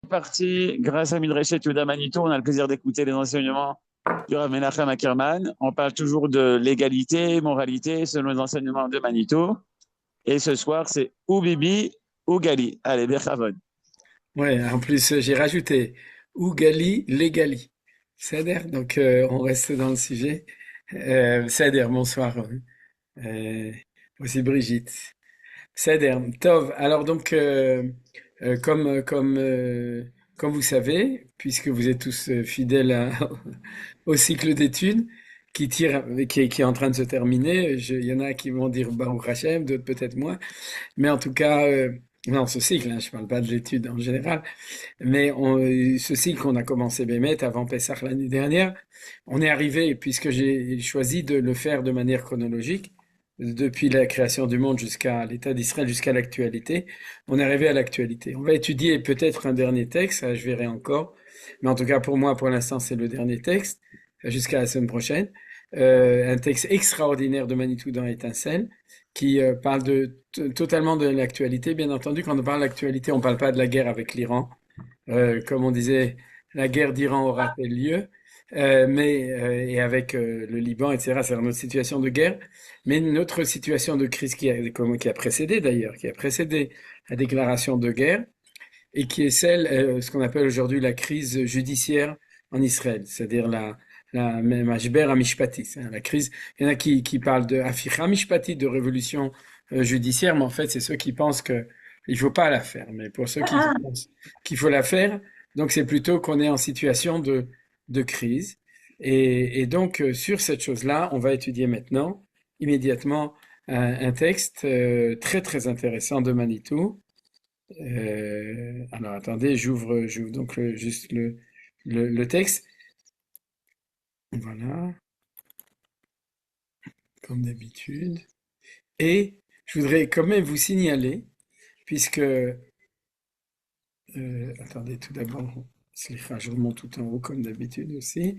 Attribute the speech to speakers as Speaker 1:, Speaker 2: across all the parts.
Speaker 1: Partie, grâce à Midrashet Yehuda Manitou, on a le plaisir d'écouter les enseignements du Rav Menachem Ackerman. On parle toujours de légalité, moralité, selon les enseignements de Manitou. Et ce soir, c'est ou Bibi ou Gali. Allez, Bechavod.
Speaker 2: Ouais, en plus, j'ai rajouté Ougali, Légali. C'est-à-dire, donc on reste dans le sujet. C'est-à-dire, bonsoir. Euh, Aussi Brigitte. C'est-à-dire, Tov. Alors donc, comme vous savez, puisque vous êtes tous fidèles au cycle d'études qui est en train de se terminer, il y en a qui vont dire Baruch Hashem, d'autres peut-être moins. Mais en tout cas, non, ce cycle, hein, je parle pas de l'étude en général. Mais ceci qu'on a commencé Bémet avant Pessah l'année dernière, on est arrivé, puisque j'ai choisi de le faire de manière chronologique, depuis la création du monde jusqu'à l'État d'Israël, jusqu'à l'actualité, on est arrivé à l'actualité. On va étudier peut-être un dernier texte, ça, je verrai encore, mais en tout cas pour moi, pour l'instant, c'est le dernier texte, jusqu'à la semaine prochaine. Un texte extraordinaire de Manitou dans Étincelle, qui parle totalement de l'actualité. Bien entendu, quand on parle d'actualité, on ne parle pas de la guerre avec l'Iran, comme on disait, la guerre d'Iran aura-t-elle lieu? Et avec le Liban, etc., c'est notre situation de guerre, mais une autre situation de crise qui a précédé d'ailleurs, qui a précédé la déclaration de guerre, et qui est celle, ce qu'on appelle aujourd'hui la crise judiciaire en Israël, c'est-à-dire la Mashber Amishpati, hein, la crise. Il y en a qui parlent de Hafira Mishpati, de révolution judiciaire, mais en fait, c'est ceux qui pensent que il faut pas la faire. Mais pour ceux qui pensent qu'il faut la faire, donc c'est plutôt qu'on est en situation de crise. Et donc, sur cette chose-là, on va étudier maintenant, immédiatement, un texte très très intéressant de Manitou, alors attendez, j'ouvre donc juste le texte. Voilà, comme d'habitude. Et je voudrais quand même vous signaler, puisque, attendez, tout d'abord, slicha, je remonte tout en haut comme d'habitude aussi.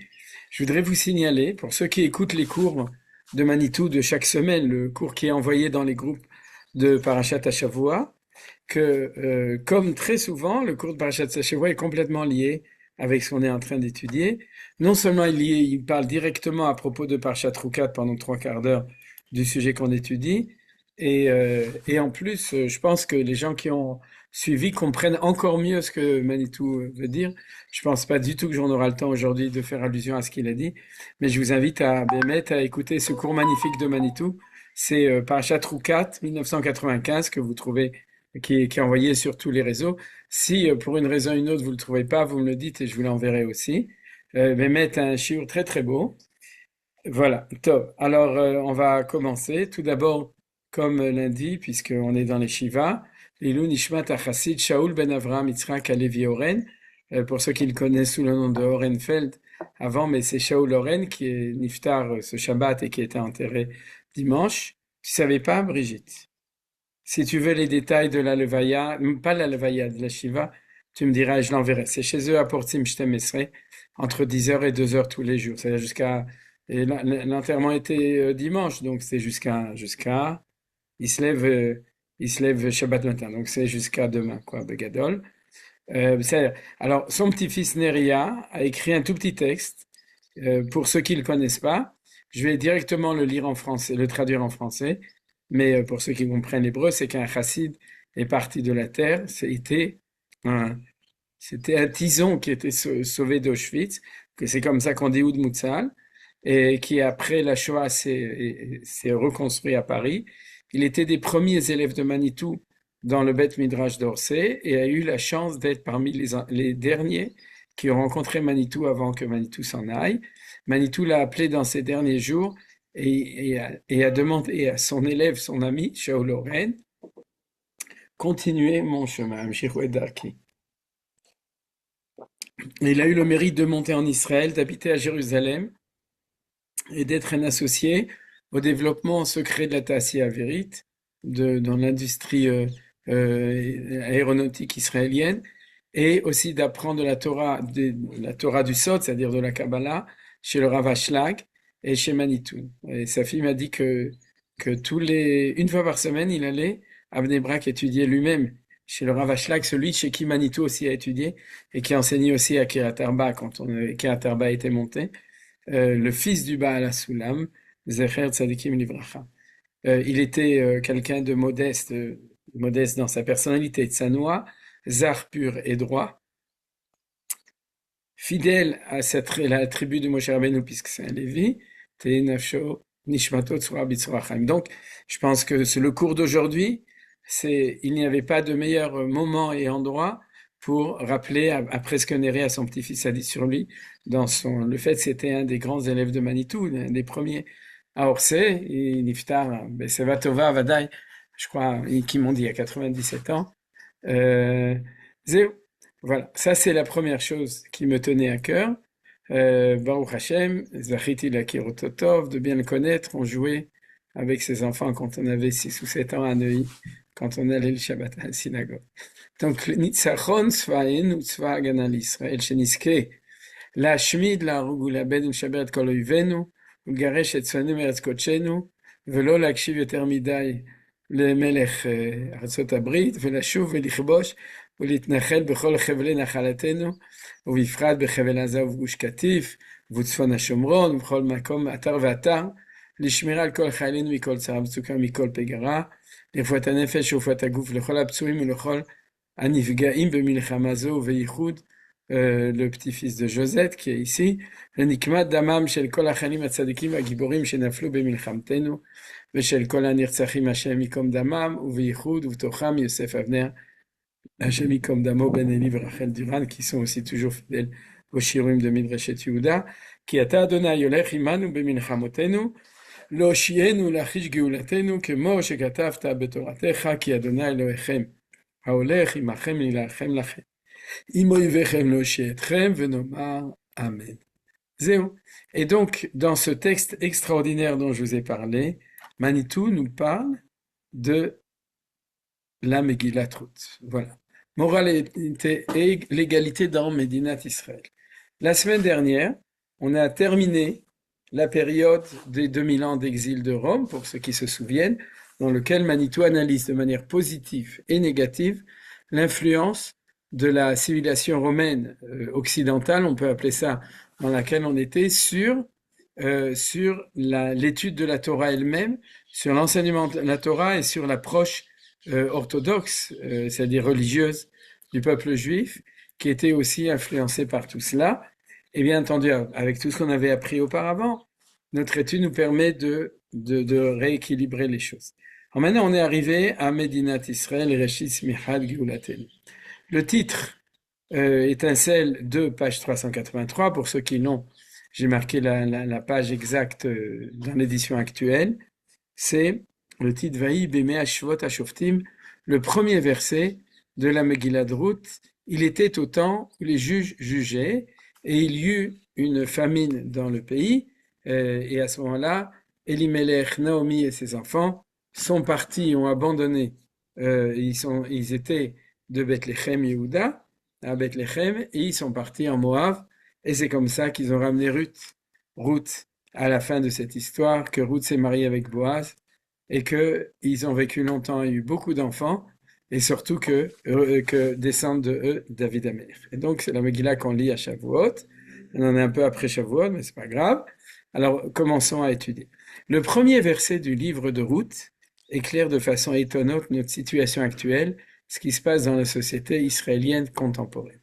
Speaker 2: Je voudrais vous signaler, pour ceux qui écoutent les cours de Manitou de chaque semaine, le cours qui est envoyé dans les groupes de Parashat Hashavua, que, comme très souvent, le cours de Parashat Shavua est complètement lié avec ce qu'on est en train d'étudier. Non seulement il parle directement à propos de Parashat Rukat pendant 3/4 d'heure du sujet qu'on étudie, et en plus, je pense que les gens qui ont suivi comprennent encore mieux ce que Manitou veut dire. Je pense pas du tout que j'en aura le temps aujourd'hui de faire allusion à ce qu'il a dit, mais je vous invite à Bémet à écouter ce cours magnifique de Manitou. C'est Parashat Rukat 1995 que vous trouvez qui est envoyé sur tous les réseaux. Si pour une raison ou une autre vous le trouvez pas, vous me le dites et je vous l'enverrai aussi. Mais mettre un shiur très très beau. Voilà, top. Alors on va commencer. Tout d'abord, comme lundi, puisqu'on est dans les Shiva, Ilou Nishmat Achassid Shaul ben Avraham Yitzhak Alevi Oren. Pour ceux qui le connaissent sous le nom de Orenfeld avant, mais c'est Shaul Oren qui est niftar ce Shabbat et qui était enterré dimanche. Tu savais pas, Brigitte? Si tu veux les détails de la levaya, pas la levaya, de la shiva, tu me diras et je l'enverrai. C'est chez eux à Portim Shtem Esrei, entre 10 heures et 2 heures tous les jours. C'est-à-dire et l'enterrement était dimanche, donc c'est il se lève, il se lève Shabbat matin, donc c'est jusqu'à demain, quoi, Begadol. Alors, son petit-fils Neria a écrit un tout petit texte, pour ceux qui ne le connaissent pas. Je vais directement le lire en français, le traduire en français. Mais pour ceux qui comprennent l'hébreu, c'est qu'un chassid est parti de la terre. Un, C'était un tison qui était sauvé d'Auschwitz, que c'est comme ça qu'on dit Oud Moutzal, et qui après la Shoah s'est reconstruit à Paris. Il était des premiers élèves de Manitou dans le Beth Midrash d'Orsay et a eu la chance d'être parmi les derniers qui ont rencontré Manitou avant que Manitou s'en aille. Manitou l'a appelé dans ces derniers jours et a demandé à son élève, son ami, Shaul Oren, continuez mon chemin, Amshir Darki. Il a eu le mérite de monter en Israël, d'habiter à Jérusalem et d'être un associé au développement secret de la Taccia Avirit dans l'industrie aéronautique israélienne et aussi d'apprendre la Torah du Sod, c'est-à-dire de la Kabbalah, chez le Rav Ashlag et chez Manitou. Et sa fille m'a dit que une fois par semaine, il allait à Bnei Brak étudier lui-même chez le Rav Ashlag, celui chez qui Manitou aussi a étudié et qui a enseigné aussi à Kiryat Arba quand Kiryat Arba a été monté, le fils du Baal HaSulam, Zecher Tzadikim Livracha. Il était quelqu'un de modeste, modeste dans sa personnalité, tsanoua, zar pur et droit, fidèle à la tribu de Moshe Rabbeinu puisque c'est un Lévi, Tei Nafsho Nishmato Tzura B'Tzura Chaim. Donc, je pense que c'est le cours d'aujourd'hui, il n'y avait pas de meilleur moment et endroit pour rappeler, après ce que Néré à son petit-fils a dit sur lui, le fait que c'était un des grands élèves de Manitou, un des premiers à Orsay, et Niftar, Beseva Tova Vadaï, je crois, qui m'ont dit à 97 ans. Zéou. Voilà, ça c'est la première chose qui me tenait à cœur. Baruch Hashem, Zachiti Lakirototov, de bien le connaître, on jouait avec ses enfants quand on avait 6 ou 7 ans à Neuilly, quand on allait le Shabbat à la synagogue. Donc, Nitzachon Svaen ou Tzva Haganah l'Israël, Sheniske, להשמיד, להרוג ולאבד ולשבר את כל אויבינו, ולגרש את צפנינו מארץ קודשנו, ולא להקשיב יותר מדי למלך ארצות הברית, ולשוב ולכבוש ולהתנחל בכל חבלי נחלתנו, ובפרט בחבל עזה ובגוש קטיף, ובצפון השומרון, ובכל מקום אתר ואתר, לשמירה על כל חיילינו מכל צרה ומצוקה ומכל פגרה, לרפואת הנפש ורפואת הגוף לכל הפצועים ולכל הנפגעים במלחמה זו, ובייחוד le petit-fils de Josette qui est ici, le nikmat damam shel kol hachanim hatzadikim hagiborim shenaflu bemilchamtenu veshel kol hanirtzachim Hashem yikom damam uveyichud uvtocham Yosef Avner Hashem yikom damo Ben Eli et Rachel Duran qui sont aussi toujours fidèles au shiurim de Midreshet Yehuda ki ata Adonai yolech imanu bemilchamotenu lo shienu lachish geulatenu kemo shekatavta betoratecha ki Adonai Elohechem haolech imachem lilachem lachem Amen. Zéo. Et donc, dans ce texte extraordinaire dont je vous ai parlé, Manitou nous parle de la Megillat Ruth. Voilà. Moralité et l'égalité dans Médinat Israël. La semaine dernière, on a terminé la période des 2000 ans d'exil de Rome, pour ceux qui se souviennent, dans lequel Manitou analyse de manière positive et négative l'influence de la civilisation romaine occidentale, on peut appeler ça, dans laquelle on était, sur l'étude de la Torah elle-même, sur l'enseignement de la Torah et sur l'approche orthodoxe, c'est-à-dire religieuse du peuple juif, qui était aussi influencée par tout cela. Et bien entendu, avec tout ce qu'on avait appris auparavant, notre étude nous permet de rééquilibrer les choses. Alors maintenant, on est arrivé à Medinat Israël, Reshit Smichad Geulatenu. Le titre étincelle de page 383. Pour ceux qui l'ont, j'ai marqué la page exacte dans l'édition actuelle. C'est le titre Vaï Bemei Shvot HaShoftim, le premier verset de la Megillat Ruth. Il était au temps où les juges jugeaient et il y eut une famine dans le pays. Et à ce moment-là, Elimelech, Naomi et ses enfants sont partis, ont abandonné. Ils étaient de Bethléem Yehuda à Bethléem et ils sont partis en Moab et c'est comme ça qu'ils ont ramené Ruth à la fin de cette histoire, que Ruth s'est mariée avec Boaz et qu'ils ont vécu longtemps et eu beaucoup d'enfants et surtout que descendent de eux David Amelech. Et donc c'est la Megillah qu'on lit à Shavuot. On en est un peu après Shavuot, mais c'est pas grave. Alors commençons à étudier. Le premier verset du livre de Ruth éclaire de façon étonnante notre situation actuelle, ce qui se passe dans la société israélienne contemporaine.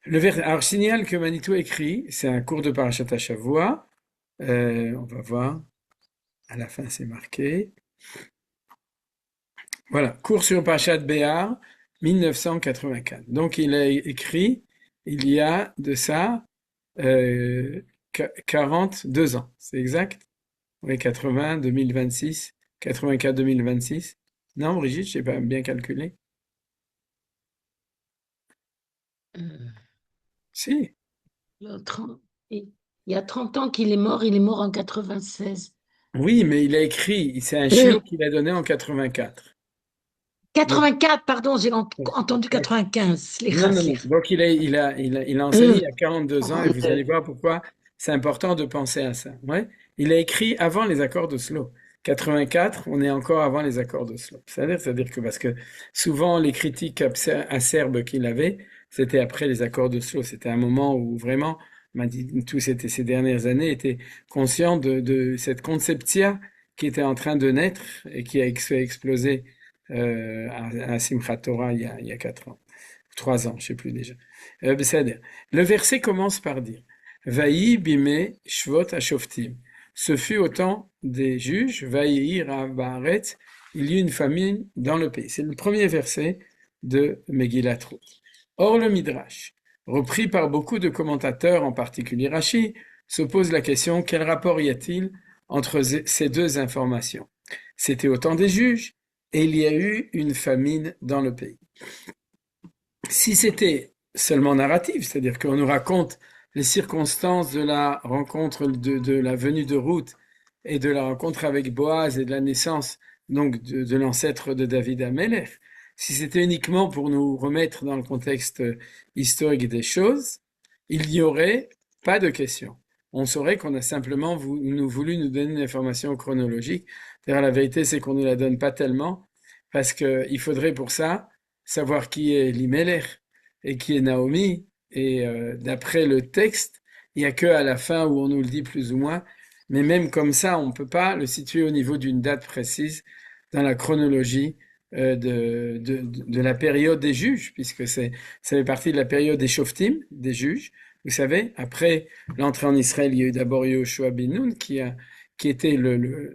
Speaker 2: Alors, je signale que Manitou écrit, c'est un cours de Parashat HaShavua, on va voir, à la fin c'est marqué. Voilà, cours sur Parashat Béar, 1984. Donc il a écrit, il y a de ça 42 ans, c'est exact? Oui, 80, 2026, 84, 2026. Non, Brigitte, je n'ai pas bien calculé. Si.
Speaker 3: Il y a 30 ans qu'il est mort, il est mort en 96.
Speaker 2: Oui, mais il a écrit, c'est un chiot qu'il a donné en 84.
Speaker 3: 84, pardon, j'ai entendu 95.
Speaker 2: Non. Donc il a enseigné il y a 42 ans et vous allez voir pourquoi c'est important de penser à ça. Ouais. Il a écrit avant les accords d'Oslo. 84, on est encore avant les accords d'Oslo. C'est-à-dire que parce que souvent les critiques acerbes qu'il avait, c'était après les accords d'Oslo. C'était un moment où vraiment, tous ces dernières années étaient conscients de cette conceptia qui était en train de naître et qui a explosé à Simchat Torah il y a 4 ans, 3 ans, je sais plus déjà. C'est-à-dire, le verset commence par dire Vaï bime shvot ashoftim. Ce fut au temps des juges, Vaïr Baaretz, il y eut une famine dans le pays. C'est le premier verset de Megillat Ruth. Or, le Midrash, repris par beaucoup de commentateurs, en particulier Rashi, se pose la question, quel rapport y a-t-il entre ces deux informations? C'était au temps des juges, et il y a eu une famine dans le pays. Si c'était seulement narratif, c'est-à-dire qu'on nous raconte les circonstances de la rencontre de la venue de Ruth et de la rencontre avec Boaz et de la naissance donc de l'ancêtre de David Amelech, si c'était uniquement pour nous remettre dans le contexte historique des choses, il n'y aurait pas de question. On saurait qu'on a simplement voulu nous donner une information chronologique. D'ailleurs, la vérité, c'est qu'on ne la donne pas tellement, parce qu'il faudrait pour ça savoir qui est Limelech et qui est Naomi. Et d'après le texte, il n'y a que à la fin où on nous le dit plus ou moins. Mais même comme ça, on ne peut pas le situer au niveau d'une date précise dans la chronologie de la période des juges, puisque ça fait partie de la période des Shoftim, des juges. Vous savez, après l'entrée en Israël, il y a eu d'abord Yehoshua ben Nun, qui était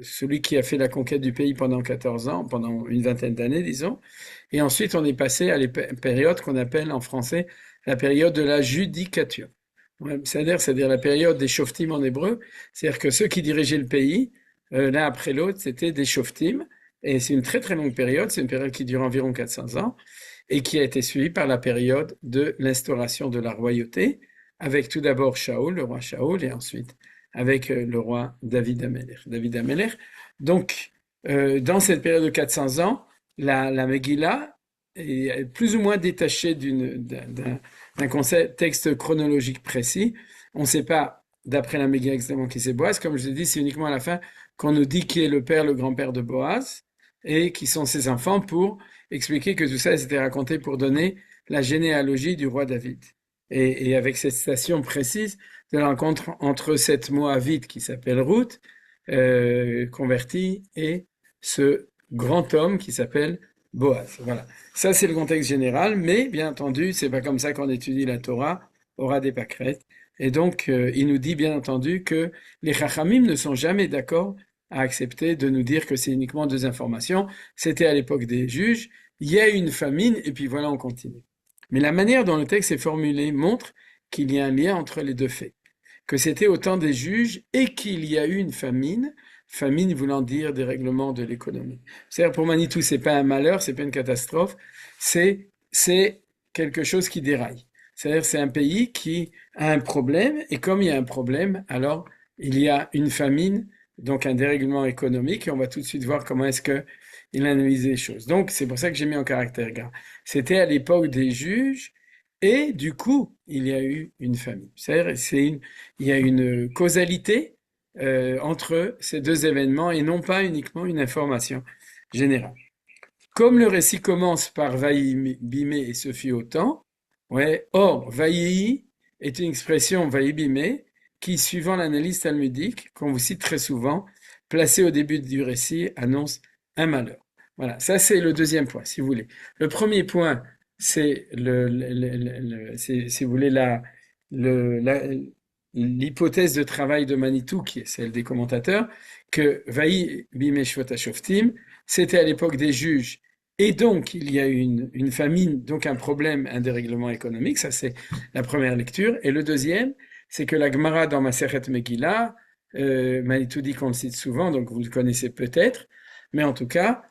Speaker 2: celui qui a fait la conquête du pays pendant 14 ans, pendant une vingtaine d'années, disons. Et ensuite, on est passé à la période qu'on appelle en français la période de la judicature. Ouais, c'est-à-dire la période des shoftim en hébreu. C'est-à-dire que ceux qui dirigeaient le pays, l'un après l'autre, c'était des shoftim. Et c'est une très très longue période. C'est une période qui dure environ 400 ans et qui a été suivie par la période de l'instauration de la royauté, avec tout d'abord Shaoul, le roi Shaoul, et ensuite avec le roi David Amelech. David Amelech. Donc, dans cette période de 400 ans, la Megillah est plus ou moins détachée d'un contexte chronologique précis. On ne sait pas, d'après la Megillah exactement qui c'est Boaz. Comme je l'ai dit, c'est uniquement à la fin qu'on nous dit qui est le père, le grand-père de Boaz, et qui sont ses enfants, pour expliquer que tout ça c'était raconté pour donner la généalogie du roi David. Et avec cette citation précise de la rencontre entre cette Moabite qui s'appelle Ruth, convertie, et ce grand homme qui s'appelle Boaz. Voilà. Ça, c'est le contexte général, mais bien entendu, c'est pas comme ça qu'on étudie la Torah, aura des pâquerettes. Et donc, il nous dit bien entendu que les Chachamim ne sont jamais d'accord à accepter de nous dire que c'est uniquement deux informations. C'était à l'époque des juges, il y a une famine, et puis voilà, on continue. Mais la manière dont le texte est formulé montre qu'il y a un lien entre les deux faits, que c'était au temps des juges et qu'il y a eu une famine voulant dire dérèglement de l'économie. C'est-à-dire pour Manitou, c'est pas un malheur, c'est pas une catastrophe, c'est quelque chose qui déraille. C'est-à-dire c'est un pays qui a un problème, et comme il y a un problème, alors il y a une famine, donc un dérèglement économique, et on va tout de suite voir comment est-ce que il analyse les choses. Donc c'est pour ça que j'ai mis en caractère gras. C'était à l'époque des juges, et du coup, il y a eu une famine. C'est-à-dire il y a une causalité entre ces deux événements et non pas uniquement une information générale. Comme le récit commence par Vaï bimé et se fit au temps, ouais, or Vaï est une expression Vaï bimé qui, suivant l'analyse talmudique, qu'on vous cite très souvent, placée au début du récit, annonce un malheur. Voilà, ça c'est le deuxième point, si vous voulez. Le premier point, c'est si vous voulez l'hypothèse de travail de Manitou, qui est celle des commentateurs, que Vaï bimé shvot hashoftim, c'était à l'époque des juges, et donc il y a eu une famine, donc un problème, un dérèglement économique. Ça c'est la première lecture. Et le deuxième, c'est que la Gemara dans Masechet Megillah, Manitou dit qu'on le cite souvent, donc vous le connaissez peut-être, mais en tout cas,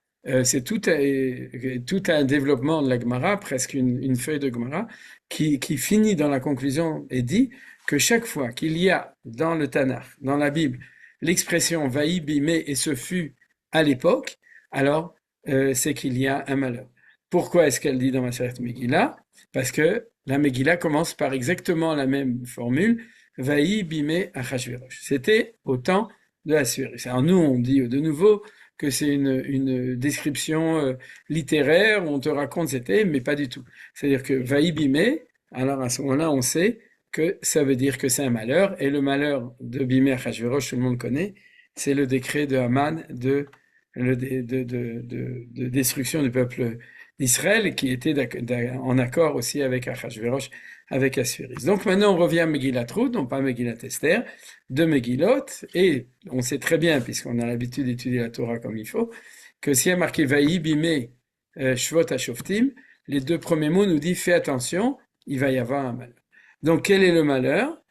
Speaker 2: c'est tout un développement de la Gemara, presque une feuille de Gemara, qui finit dans la conclusion et dit que chaque fois qu'il y a dans le Tanakh, dans la Bible, l'expression Vaï bimé et ce fut à l'époque, alors c'est qu'il y a un malheur. Pourquoi est-ce qu'elle dit dans Masechet Megillah? Parce que la Megillah commence par exactement la même formule, Vaï bimé Achashverosh. C'était au temps de Assuérus. Alors nous, on dit de nouveau que c'est une description littéraire, où on te raconte c'était, mais pas du tout. C'est-à-dire que Vaïbimé, alors à ce moment-là, on sait que ça veut dire que c'est un malheur, et le malheur de Bimé Achashverosh, tout le monde connaît, c'est le décret de Haman de destruction du peuple d'Israël, qui était en accord aussi avec Achashverosh, avec Assuérus. Donc maintenant, on revient à Megillat Ruth, non pas Megillat Esther, de Megillot, et on sait très bien, puisqu'on a l'habitude d'étudier la Torah comme il faut, que s'il y a marqué Vaï Bimé Shvot HaShoftim, les deux premiers mots nous disent fais attention, il va y avoir un malheur. Donc quel est le malheur?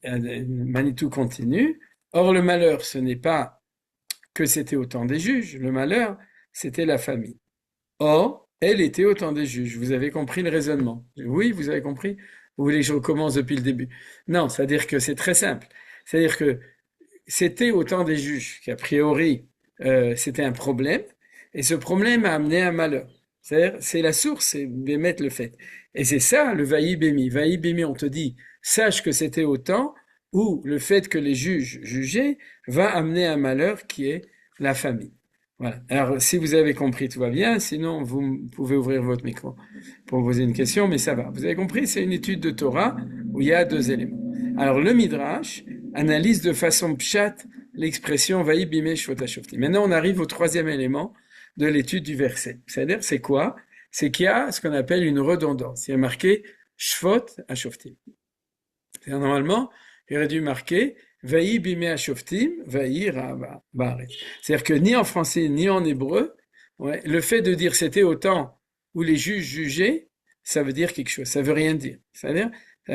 Speaker 2: Manitou continue. Or le malheur, ce n'est pas que c'était au temps des juges, le malheur, c'était la famille. Or, elle était au temps des juges. Vous avez compris le raisonnement? Oui, vous avez compris? Vous voulez que je recommence depuis le début? Non, c'est-à-dire que c'est très simple. C'est-à-dire que c'était au temps des juges qu'a priori c'était un problème, et ce problème a amené un malheur. C'est-à-dire, c'est la source, c'est Bémet le fait. Et c'est ça le Vaï Bémi. Vaï Bémi, on te dit, sache que c'était au temps où le fait que les juges jugeaient va amener un malheur qui est la famille. Voilà. Alors, si vous avez compris, tout va bien. Sinon, vous pouvez ouvrir votre micro pour poser une question, mais ça va. Vous avez compris, c'est une étude de Torah où il y a deux éléments. Alors, le Midrash analyse de façon pshat l'expression Vaï bimé shvot hashoftim. Maintenant, on arrive au troisième élément de l'étude du verset. C'est-à-dire, c'est quoi? C'est qu'il y a ce qu'on appelle une redondance. Il y a marqué shvot hashoftim. Normalement, il aurait dû marquer Vaï bimé hashoftim, vaï rava baaret. C'est-à-dire que ni en français ni en hébreu, le fait de dire c'était au temps où les juges jugeaient, ça veut dire quelque chose. Ça veut rien dire. C'est-à-dire,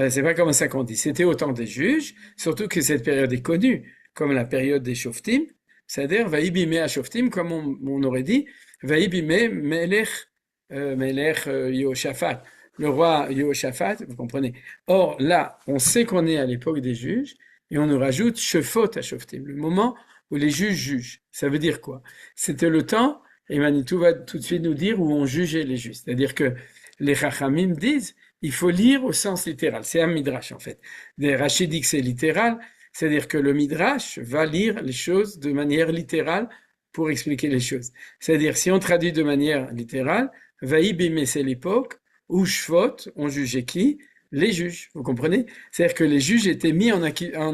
Speaker 2: c'est pas comme ça qu'on dit. C'était au temps des juges, surtout que cette période est connue comme la période des shoftim. C'est-à-dire Vaï bimé hashoftim, comme on aurait dit Vaï bimé melech Yehoshaphat, le roi Yehoshaphat, vous comprenez. Or là, on sait qu'on est à l'époque des juges, et on nous rajoute Shefot HaShoftim, le moment où les juges jugent. Ça veut dire quoi? C'était le temps, et Manitou va tout de suite nous dire où on jugeait les juges. C'est-à-dire que les Chachamim disent, il faut lire au sens littéral. C'est un midrash en fait. Les Rachid dit que c'est littéral, c'est-à-dire que le midrash va lire les choses de manière littérale pour expliquer les choses. C'est-à-dire, si on traduit de manière littérale, Vaï bimé, c'est l'époque où Shvot, on jugeait qui? Les juges, vous comprenez? C'est-à-dire que les juges étaient mis en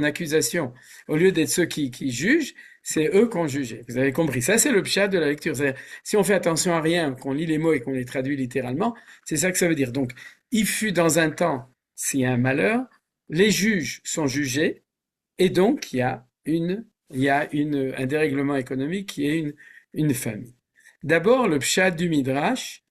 Speaker 2: accusation. Au lieu d'être ceux qui jugent, c'est eux qu'on jugeait. Vous avez compris? Ça, c'est le pshat de la lecture. C'est-à-dire, si on fait attention à rien, qu'on lit les mots et qu'on les traduit littéralement, c'est ça que ça veut dire. Donc, il fut dans un temps, s'il y a un malheur, les juges sont jugés, et donc il y a un dérèglement économique qui est une famille. D'abord, le pshat du Midrash,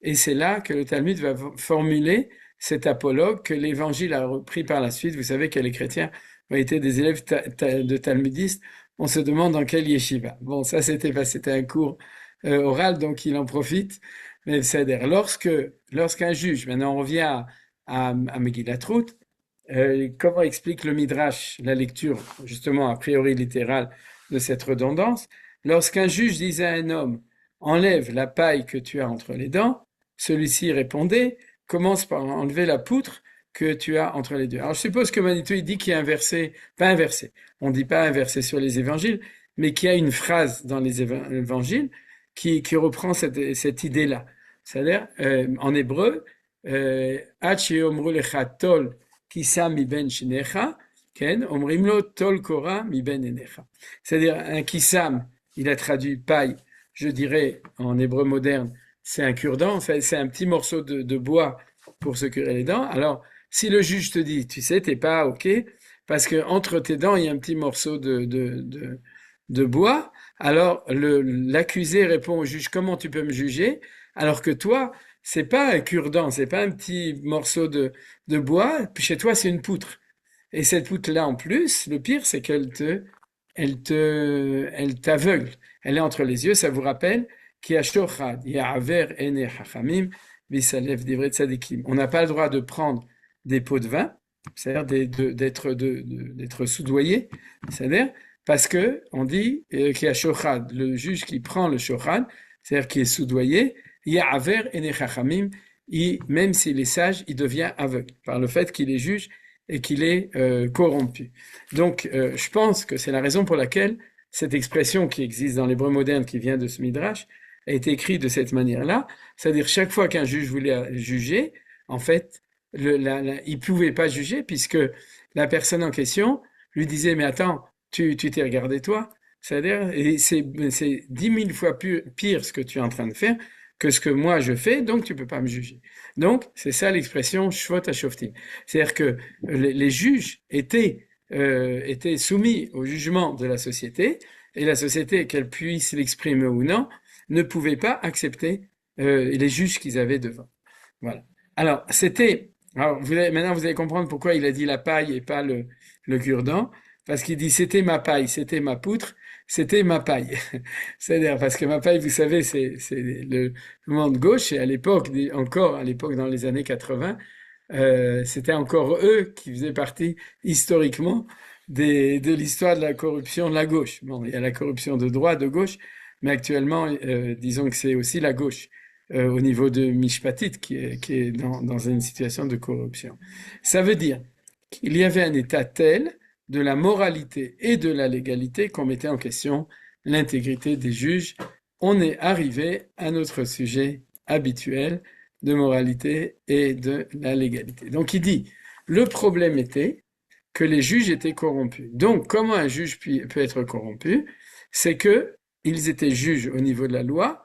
Speaker 2: et c'est là que le Talmud va formuler cet apologue que l'Évangile a repris par la suite. Vous savez que les chrétiens ont été des élèves de talmudistes. On se demande dans quel yeshiva. Bon, ça c'était un cours oral, donc il en profite. Mais c'est-à-dire, lorsqu'un juge, maintenant on revient à Megillat Ruth, comment explique le Midrash, la lecture justement a priori littérale de cette redondance? Lorsqu'un juge disait à un homme, enlève la paille que tu as entre les dents, celui-ci répondait, commence par enlever la poutre que tu as entre les deux. Alors je suppose que Manitou il dit qu'il y a un verset, pas un verset, on ne dit pas un verset sur les évangiles, mais qu'il y a une phrase dans les évangiles qui reprend cette idée-là. C'est-à-dire, en hébreu, Ad she'omru lecha tol kisam miben shinecha, ken omrim lo tol kora miben enecha. C'est-à-dire, un kisam, il a traduit paille, je dirais en hébreu moderne, c'est un cure-dent, c'est un petit morceau de bois pour se curer les dents. Alors, si le juge te dit, tu sais, t'es pas OK, parce que entre tes dents, il y a un petit morceau de bois, alors l'accusé répond au juge, comment tu peux me juger? Alors que toi, c'est pas un cure-dent, c'est pas un petit morceau de bois, puis chez toi, c'est une poutre. Et cette poutre-là, en plus, le pire, c'est qu'elle t'aveugle. Elle est entre les yeux, ça vous rappelle? On n'a pas le droit de prendre des pots de vin, c'est-à-dire d'être soudoyé, c'est-à-dire parce que on dit qu'il y a shochad, le juge qui prend le shochad, c'est-à-dire qui est soudoyé, même s'il est sage, il devient aveugle par le fait qu'il est juge et qu'il est corrompu. Donc, je pense que c'est la raison pour laquelle cette expression qui existe dans l'hébreu moderne, qui vient de ce midrash, a été écrite de cette manière-là. C'est-à-dire, chaque fois qu'un juge voulait juger, en fait, il pouvait pas juger puisque la personne en question lui disait, mais attends, tu t'es regardé toi? C'est-à-dire, et c'est 10 000 fois pire ce que tu es en train de faire que ce que moi je fais, donc tu peux pas me juger. Donc, c'est ça l'expression shvot hashoftim. C'est-à-dire que les juges étaient soumis au jugement de la société, et la société, qu'elle puisse l'exprimer ou non, ne pouvait pas accepter les juges qu'ils avaient devant. Voilà. Alors, maintenant vous allez comprendre pourquoi il a dit la paille et pas le cure-dent, parce qu'il dit c'était ma paille, c'était ma poutre, c'était ma paille. C'est-à-dire parce que ma paille, vous savez, c'est le mouvement de gauche, et à l'époque, encore à l'époque dans les années 80, c'était encore eux qui faisaient partie historiquement de l'histoire de la corruption de la gauche. Bon, il y a la corruption de droite, de gauche, mais actuellement, disons que c'est aussi la gauche au niveau de Mishpatit qui est dans une situation de corruption. Ça veut dire qu'il y avait un état tel de la moralité et de la légalité qu'on mettait en question l'intégrité des juges. On est arrivé à notre sujet habituel de moralité et de la légalité. Donc il dit, le problème était que les juges étaient corrompus. Donc comment un juge peut être corrompu? C'est que ils étaient juges au niveau de la loi,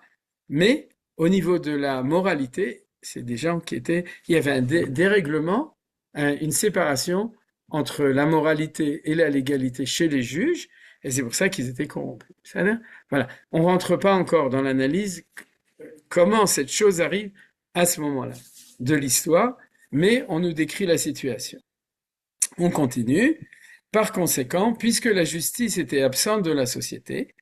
Speaker 2: mais au niveau de la moralité, c'est des gens qui étaient... Il y avait un dérèglement, une séparation entre la moralité et la légalité chez les juges, et c'est pour ça qu'ils étaient corrompus. Voilà. On rentre pas encore dans l'analyse comment cette chose arrive à ce moment-là de l'histoire, mais on nous décrit la situation. On continue. Par conséquent, puisque la justice était absente de la société,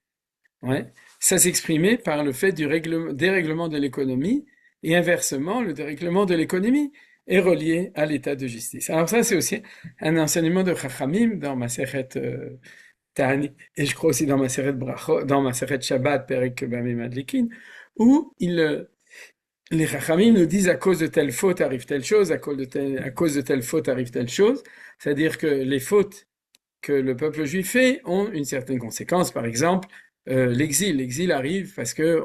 Speaker 2: ça s'exprimait par le fait du dérèglement de l'économie, et inversement, le dérèglement de l'économie est relié à l'état de justice. Alors ça, c'est aussi un enseignement de Chachamim dans Masechet Ta'anit, et je crois aussi dans Masechet Brachot, dans Masechet Shabbat, Perek Bamim Adlikin, où les Chachamim nous disent à cause de telle faute arrive telle chose, à cause de telle faute arrive telle chose, c'est-à-dire que les fautes que le peuple juif fait ont une certaine conséquence. Par exemple, l'exil arrive parce que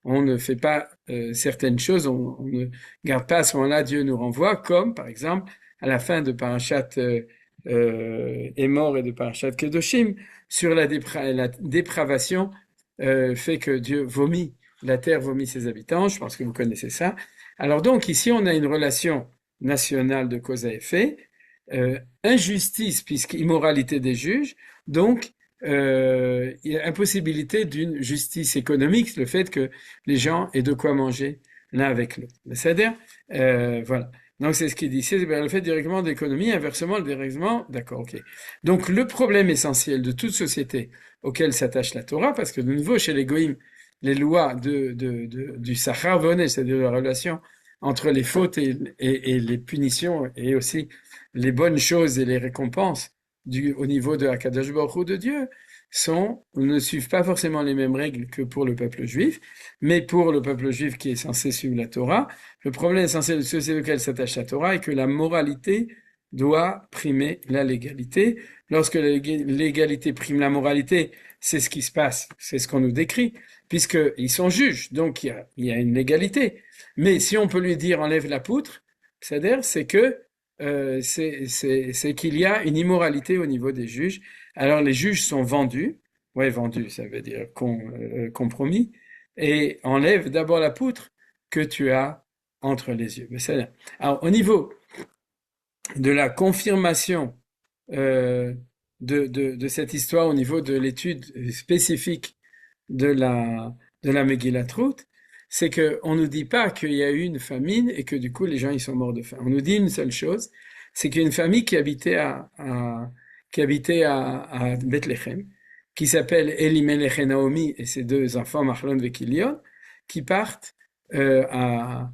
Speaker 2: on ne fait pas certaines choses, on ne garde pas à ce moment-là, Dieu nous renvoie, comme par exemple à la fin de Parashat Emor et de Parashat Kedoshim, sur la dépravation fait que Dieu vomit, la terre vomit ses habitants, je pense que vous connaissez ça. Alors donc ici on a une relation nationale de cause à effet, injustice puisqu'immoralité des juges, donc il y a impossibilité d'une justice économique, le fait que les gens aient de quoi manger l'un avec l'autre. C'est-à-dire, voilà. Donc c'est ce qu'il dit, c'est le fait du règlement d'économie, inversement le dérèglement, d'accord, ok. Donc le problème essentiel de toute société auquel s'attache la Torah, parce que de nouveau chez les Goïm, les lois du Sachar Voné, c'est-à-dire la relation entre les fautes et les punitions, et aussi les bonnes choses et les récompenses au niveau de Akadosh Baruch Hu de Dieu, ne suivent pas forcément les mêmes règles que pour le peuple juif, mais pour le peuple juif qui est censé suivre la Torah, le problème essentiel de ceux auquel s'attache la Torah est que la moralité doit primer la légalité. Lorsque la légalité prime la moralité, c'est ce qui se passe, c'est ce qu'on nous décrit, puisqu'ils sont juges, donc il y a une légalité. Mais si on peut lui dire enlève la poutre, c'est-à-dire c'est que c'est qu'il y a une immoralité au niveau des juges. Alors les juges sont vendus, vendus, ça veut dire compromis, et enlève d'abord la poutre que tu as entre les yeux. Alors au niveau de la confirmation de cette histoire, au niveau de l'étude spécifique de la Megillat Ruth, c'est qu'on ne nous dit pas qu'il y a eu une famine et que du coup les gens ils sont morts de faim. On nous dit une seule chose, c'est qu'il y a une famille qui habitait à Bethléem, qui s'appelle Elimelech et Naomi et ses deux enfants Machlon et Kilion, qui partent en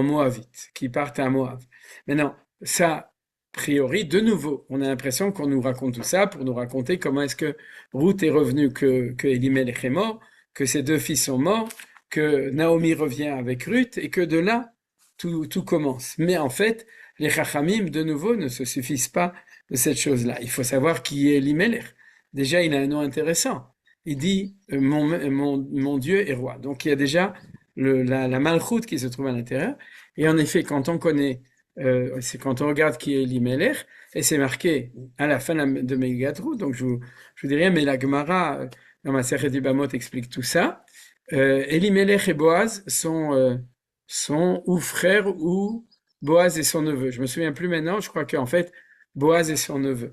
Speaker 2: Moabite, qui partent à Moab. Maintenant, ça, a priori, de nouveau, on a l'impression qu'on nous raconte tout ça pour nous raconter comment est-ce que Ruth est revenue, que Elimelech est mort, que ses deux fils sont morts, que Naomi revient avec Ruth et que de là, tout commence. Mais en fait, les Chachamim, de nouveau, ne se suffisent pas de cette chose-là. Il faut savoir qui est Elimelech. Déjà, il a un nom intéressant. Il dit mon Dieu est roi. Donc, il y a déjà la malchoute qui se trouve à l'intérieur. Et en effet, quand on connaît, c'est quand on regarde qui est Elimelech, et c'est marqué à la fin de Megatrou, donc je vous dis rien, mais la Gemara, dans ma série du Bamot, explique tout ça. Elimelech et Boaz sont ou frères ou Boaz et son neveu. Je me souviens plus maintenant, je crois qu'en fait, Boaz est son neveu.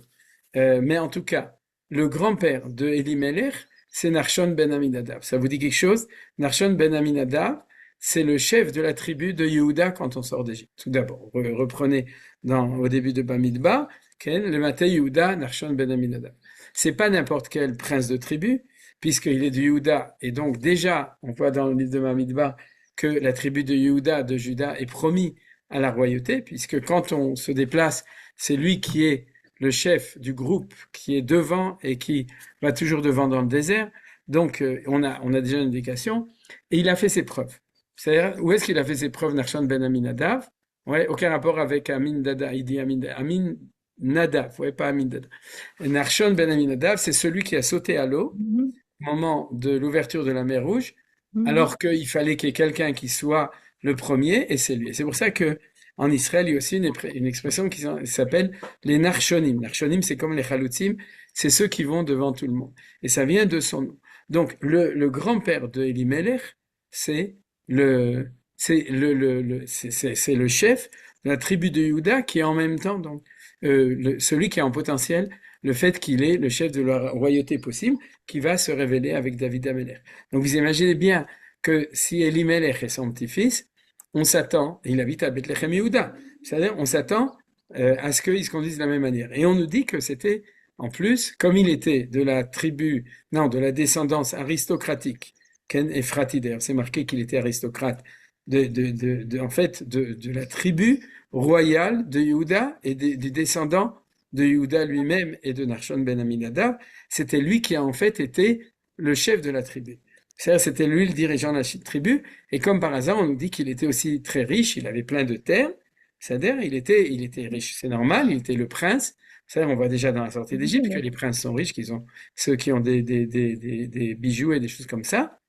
Speaker 2: Mais en tout cas, le grand-père de Elimelech, c'est Narshon ben Aminadab. Ça vous dit quelque chose? Narshon ben Aminadab, c'est le chef de la tribu de Yehuda quand on sort d'Égypte. Tout d'abord, reprenez au début de Bamidbar, le matin Yehuda, Narshon ben Aminadab. C'est pas n'importe quel prince de tribu, puisqu'il est de Yehuda, et donc déjà, on voit dans le livre de Bamidbar que la tribu de Yehuda, de Juda, est promis à la royauté, puisque quand on se déplace, c'est lui qui est le chef du groupe, qui est devant et qui va toujours devant dans le désert. Donc, on a déjà une indication, et il a fait ses preuves. C'est-à-dire, où est-ce qu'il a fait ses preuves, Narshon ben Aminadav? Ouais, aucun rapport avec Amin Dada, il dit Amin Nadav, ouais, pas Amin Dada. Narshon ben Aminadav, c'est celui qui a sauté à l'eau au moment de l'ouverture de la mer Rouge, alors qu'il fallait qu'il y ait quelqu'un qui soit le premier, et c'est lui. C'est pour ça que en Israël, il y a aussi une expression qui s'appelle les Narshonim. Narshonim, c'est comme les Chalutzim, c'est ceux qui vont devant tout le monde. Et ça vient de son nom. Donc, le grand-père de Elimelech, c'est le chef de la tribu de Juda qui est en même temps donc celui qui a en potentiel le fait qu'il est le chef de la royauté possible qui va se révéler avec David Amelech. Donc vous imaginez bien que si Elimelech est son petit-fils, on s'attend, il habite à Bethléem Yehuda, c'est-à-dire on s'attend à ce qu'ils se conduisent de la même manière. Et on nous dit que c'était en plus, comme il était de la descendance aristocratique, Ken Ephrati, d'ailleurs, c'est marqué qu'il était aristocrate, en fait, de la tribu royale de Yehuda et des descendants de Yehuda lui-même et de Narshon ben Aminadab. C'était lui qui a en fait été le chef de la tribu. C'est-à-dire, c'était lui le dirigeant de la tribu, et comme par hasard, on nous dit qu'il était aussi très riche, il avait plein de terres, c'est-à-dire, il était riche, c'est normal, il était le prince. C'est-à-dire, on voit déjà dans la sortie d'Égypte que les princes sont riches, qu'ils ont ceux qui ont des bijoux et des choses comme ça,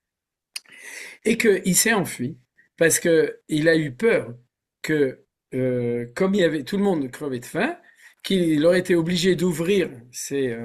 Speaker 2: et qu'il s'est enfui parce que il a eu peur que, comme il y avait tout le monde crevait de faim, qu'il aurait été obligé d'ouvrir ses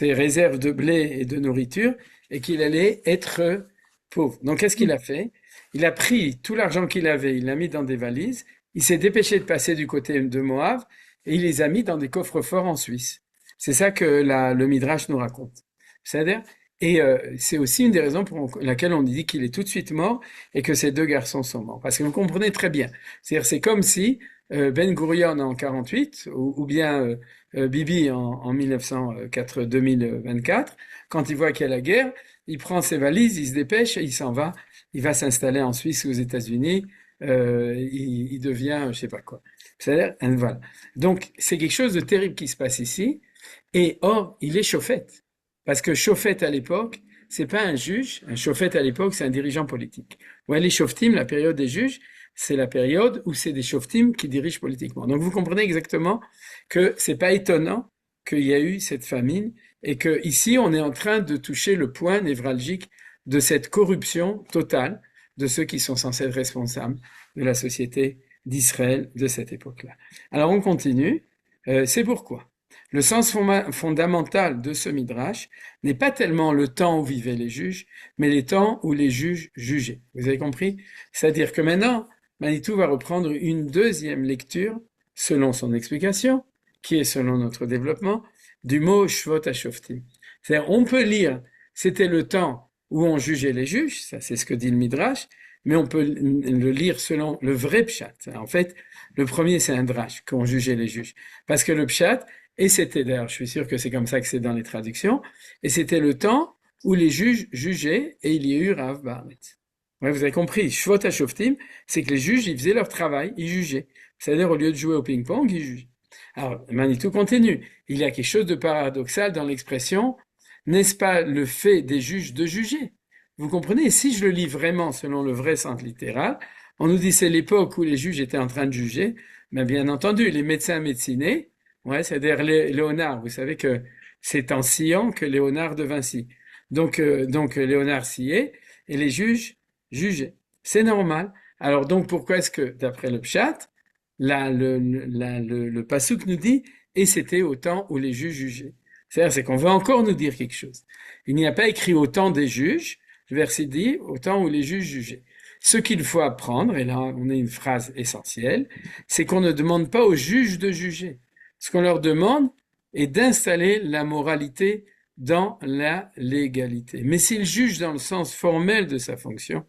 Speaker 2: réserves de blé et de nourriture et qu'il allait être pauvre. Donc, qu'est-ce qu'il a fait? Il a pris tout l'argent qu'il avait, il l'a mis dans des valises, il s'est dépêché de passer du côté de Moab et il les a mis dans des coffres-forts en Suisse. C'est ça que le Midrash nous raconte. C'est-à-dire, et c'est aussi une des raisons pour laquelle on dit qu'il est tout de suite mort et que ces deux garçons sont morts. Parce que vous comprenez très bien. C'est-à-dire, c'est comme si Ben Gurion en 48 ou bien Bibi en 2024, quand il voit qu'il y a la guerre, il prend ses valises, il se dépêche et il s'en va. Il va s'installer en Suisse ou aux États-Unis. Il devient je sais pas quoi. C'est-à-dire, voilà. Donc, c'est quelque chose de terrible qui se passe ici. Et or, il est chauffette. Parce que chauffette à l'époque, c'est pas un juge. Un chauffette à l'époque, c'est un dirigeant politique. Ouais, les chauffetim, la période des juges, c'est la période où c'est des chauffetim qui dirigent politiquement. Donc, vous comprenez exactement que c'est pas étonnant qu'il y a eu cette famine et que ici, on est en train de toucher le point névralgique de cette corruption totale de ceux qui sont censés être responsables de la société d'Israël de cette époque-là. Alors on continue, c'est pourquoi le sens fondamental de ce midrash n'est pas tellement le temps où vivaient les juges, mais les temps où les juges jugeaient. Vous avez compris? C'est-à-dire que maintenant, Manitou va reprendre une deuxième lecture, selon son explication, qui est selon notre développement, du mot Shvot HaShoftim. C'est-à-dire, on peut lire, c'était le temps où on jugeait les juges, ça c'est ce que dit le midrash, mais on peut le lire selon le vrai pshat. En fait, le premier, c'est un drash, qu'on jugeait les juges. Parce que le pshat, et c'était d'ailleurs, je suis sûr que c'est comme ça que c'est dans les traductions, et c'était le temps où les juges jugeaient, et il y a eu Rav Baritz. Ouais, vous avez compris, Shvot HaShoftim, c'est que les juges, ils faisaient leur travail, ils jugeaient. C'est-à-dire, au lieu de jouer au ping-pong, ils jugeaient. Alors, Manitou continue. Il y a quelque chose de paradoxal dans l'expression, n'est-ce pas le fait des juges de juger? Vous comprenez? Si je le lis vraiment selon le vrai sens littéral, On nous dit c'est l'époque où les juges étaient en train de juger. Mais bien entendu, les médecins médecinés, ouais, c'est-à-dire Léonard, vous savez que c'est en sciant que Léonard devint scie. Donc Léonard sciait et les juges jugeaient. C'est normal. Alors donc pourquoi est-ce que, d'après le Pshat, le Passouk nous dit et c'était au temps où les juges jugeaient. C'est qu'on veut encore nous dire quelque chose. Il n'y a pas écrit au temps des juges, le verset dit au temps où les juges jugeaient. Ce qu'il faut apprendre, et là on a une phrase essentielle, c'est qu'on ne demande pas aux juges de juger. Ce qu'on leur demande est d'installer la moralité dans la légalité. Mais s'il juge dans le sens formel de sa fonction,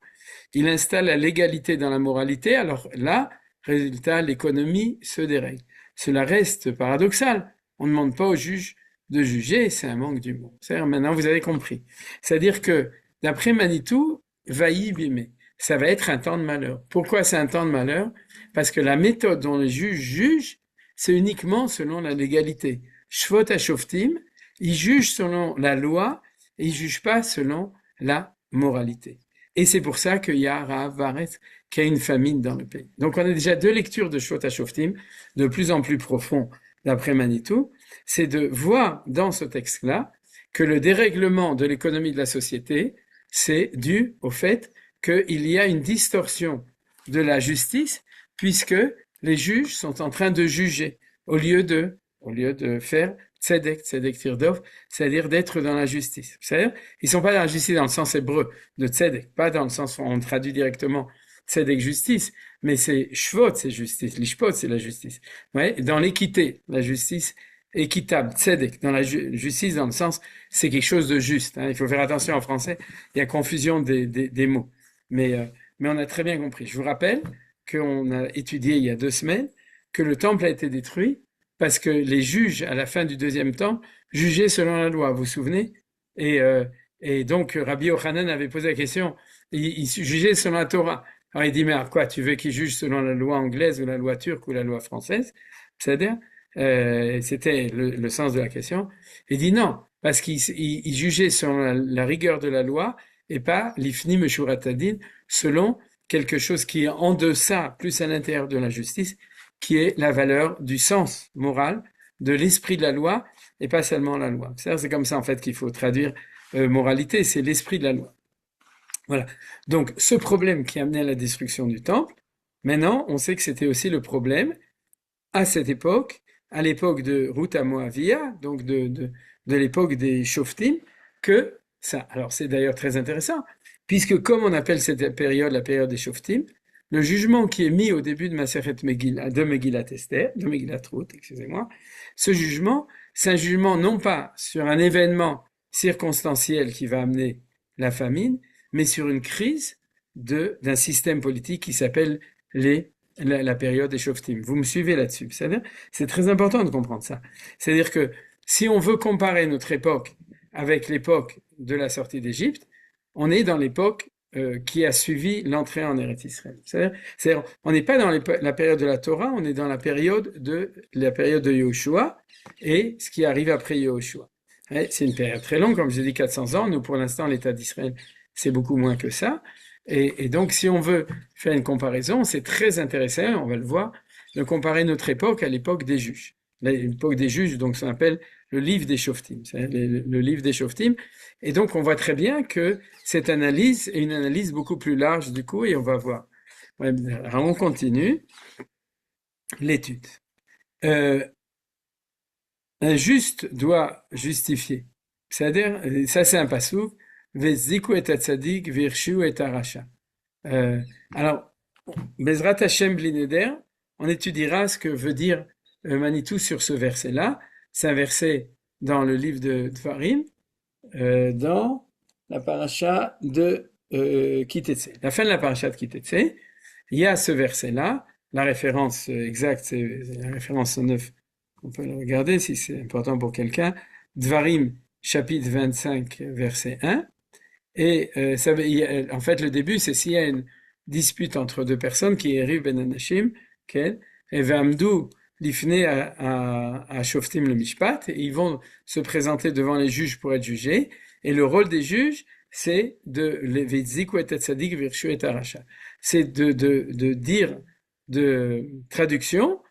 Speaker 2: il installe la légalité dans la moralité, alors là, résultat, l'économie se dérègle. Cela reste paradoxal. On ne demande pas aux juges de juger, c'est un manque d'humour. C'est-à-dire, maintenant, vous avez compris. C'est-à-dire que, d'après Manitou, vailli bimé, ça va être un temps de malheur. Pourquoi c'est un temps de malheur? Parce que la méthode dont les juges jugent, c'est uniquement selon la légalité. Shvot HaShoftim, ils jugent selon la loi et ils jugent pas selon la moralité. Et c'est pour ça qu'il y a Rahav Varetz, qu'il y a une famine dans le pays. Donc on a déjà deux lectures de Shvot HaShoftim, de plus en plus profond d'après Manitou, c'est de voir dans ce texte-là que le dérèglement de l'économie de la société, c'est dû au fait qu'il y a une distorsion de la justice, puisque les juges sont en train de juger, au lieu de faire tzedek tirdov, c'est-à-dire d'être dans la justice. C'est-à-dire, ils sont pas dans la justice dans le sens hébreu de tzedek, pas dans le sens où on traduit directement tzedek justice, mais c'est shvot, c'est justice, lishpot, c'est la justice. Ouais, dans l'équité, la justice équitable, tzedek, dans la justice dans le sens, c'est quelque chose de juste. Hein. Il faut faire attention en français, il y a confusion des mots. Mais on a très bien compris. Je vous rappelle qu'on a étudié il y a 2 semaines que le temple a été détruit parce que les juges, à la fin du deuxième temple, jugeaient selon la loi, vous vous souvenez? Et donc, Rabbi Yochanan avait posé la question, il jugeait selon la Torah. Alors il dit, mais alors quoi, tu veux qu'il juge selon la loi anglaise ou la loi turque ou la loi française? C'est-à-dire, c'était le sens de la question. Il dit non, parce qu'il jugeait selon la rigueur de la loi et pas l'ifni meshuratadin, selon quelque chose qui est en deçà, plus à l'intérieur de la justice, qui est la valeur du sens moral, de l'esprit de la loi, et pas seulement la loi. C'est comme ça, en fait, qu'il faut traduire moralité, c'est l'esprit de la loi. Voilà. Donc, ce problème qui amenait à la destruction du temple, maintenant, on sait que c'était aussi le problème, à cette époque, à l'époque de Ruth à Moavia, donc de l'époque des Shoftim, que ça. Alors, c'est d'ailleurs très intéressant, puisque comme on appelle cette période la période des Shoftim, le jugement qui est mis au début de Masechet Megillah, de Megillat Esther, de Megillat Ruth, excusez-moi, ce jugement, c'est un jugement non pas sur un événement circonstanciel qui va amener la famine, mais sur une crise d'un système politique qui s'appelle la période des Shoftim. Vous me suivez là-dessus. C'est très important de comprendre ça. C'est-à-dire que si on veut comparer notre époque avec l'époque de la sortie d'Égypte, on est dans l'époque qui a suivi l'entrée en Eretz Israël. C'est-à-dire, on n'est pas dans la période de la Torah, on est dans la période de Yehoshua et ce qui arrive après Yehoshua. C'est une période très longue, comme j'ai dit, 400 ans. Nous, pour l'instant, l'État d'Israël, c'est beaucoup moins que ça. Et donc, si on veut faire une comparaison, c'est très intéressant, on va le voir, de comparer notre époque à l'époque des juges. L'époque des juges, donc, ça s'appelle le livre des Shoftim. Le livre des Shoftim. Et donc, on voit très bien que cette analyse est une analyse beaucoup plus large, du coup, et on va voir. Alors, on continue l'étude. Un juste doit justifier. C'est-à-dire, ça c'est un passouk, Veziku et atzadik, virshu et aracha. Alors, Bezrat Hashem Blineder, on étudiera ce que veut dire Manitou sur ce verset-là. C'est un verset dans le livre de Dvarim, dans la paracha de Kitetse. La fin de la paracha de Kitetse, il y a ce verset-là, la référence exacte, c'est la référence 9. On peut le regarder si c'est important pour quelqu'un. Dvarim, chapitre 25, verset 1. Et en fait, le début, c'est s'il y a une dispute entre deux personnes qui arrivent ben anashim, et vamdou lifne à shoftim le mishpat, et ils vont se présenter devant les juges pour être jugés. Et le rôle des juges, c'est c'est de dire, de traduction,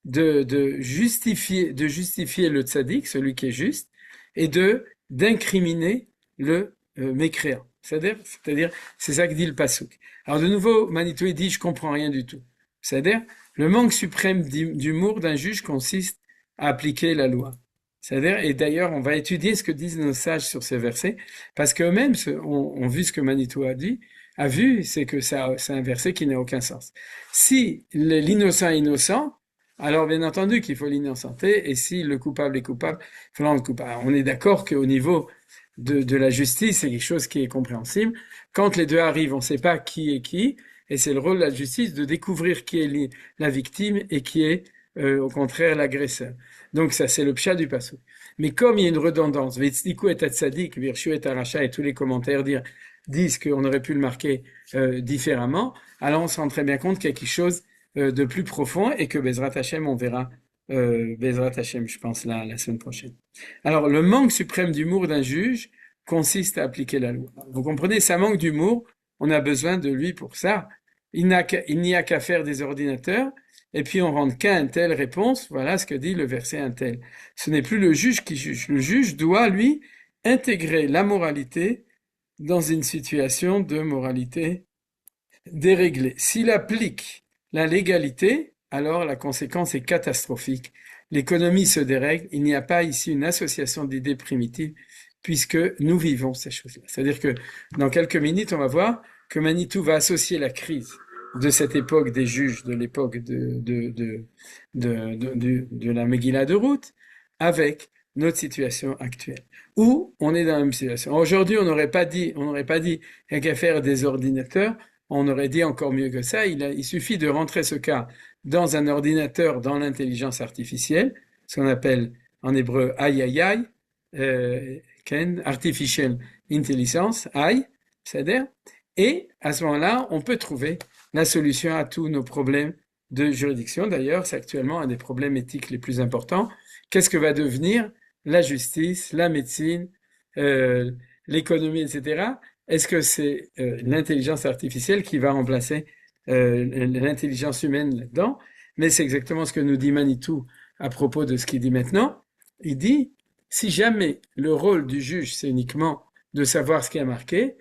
Speaker 2: de justifier le tzaddik, celui qui est juste, et d'incriminer le mécréant. C'est-à-dire, c'est ça que dit le passouk. Alors de nouveau, Manitou dit, je comprends rien du tout. C'est-à-dire, le manque suprême d'humour d'un juge consiste à appliquer la loi. C'est-à-dire, et d'ailleurs, on va étudier ce que disent nos sages sur ces versets, parce qu'eux-mêmes ont vu ce que Manitou a vu, c'est que c'est un verset qui n'a aucun sens. Si l'innocent est innocent, alors bien entendu qu'il faut l'innocenter, et si le coupable est coupable, il faut le rendre coupable. On est d'accord qu'au niveau de la justice, c'est quelque chose qui est compréhensible. Quand les deux arrivent, on ne sait pas qui est qui, et c'est le rôle de la justice de découvrir qui est la victime et qui est au contraire l'agresseur. Donc ça, c'est le pshat du passouk. Mais comme il y a une redondance, V'tzdiku et Tzadik, Virshu et Aracha, et tous les commentaires disent qu'on aurait pu le marquer différemment, alors on se rend très bien compte qu'il y a quelque chose de plus profond et que Bezrat Hashem, on verra Bezrat Hashem, je pense, la semaine prochaine. Alors, le manque suprême d'humour d'un juge consiste à appliquer la loi. Vous comprenez, ça manque d'humour, on a besoin de lui pour ça. Il n'y a qu'à faire des ordinateurs, et puis on rentre qu'à une telle réponse, voilà ce que dit le verset un tel. Ce n'est plus le juge qui juge. Le juge doit, lui, intégrer la moralité dans une situation de moralité déréglée. S'il applique la légalité, alors la conséquence est catastrophique. L'économie se dérègle, il n'y a pas ici une association d'idées primitives, puisque nous vivons ces choses-là. C'est-à-dire que dans quelques minutes, on va voir que Manitou va associer la crise de cette époque des juges, de l'époque de la Megillah de Ruth, avec notre situation actuelle, où on est dans la même situation. Aujourd'hui, on n'aurait pas dit, il n'y a qu'à faire des ordinateurs, on aurait dit encore mieux que ça, il suffit de rentrer ce cas dans un ordinateur, dans l'intelligence artificielle, ce qu'on appelle en hébreu AI, Artificial Intelligence, AI, c'est-à-dire, et à ce moment-là, on peut trouver la solution à tous nos problèmes de juridiction. D'ailleurs, c'est actuellement un des problèmes éthiques les plus importants. Qu'est-ce que va devenir la justice, la médecine, l'économie, etc. Est-ce que c'est l'intelligence artificielle qui va remplacer l'intelligence humaine là-dedans? Mais c'est exactement ce que nous dit Manitou à propos de ce qu'il dit maintenant. Il dit, si jamais le rôle du juge, c'est uniquement de savoir ce qui est marqué,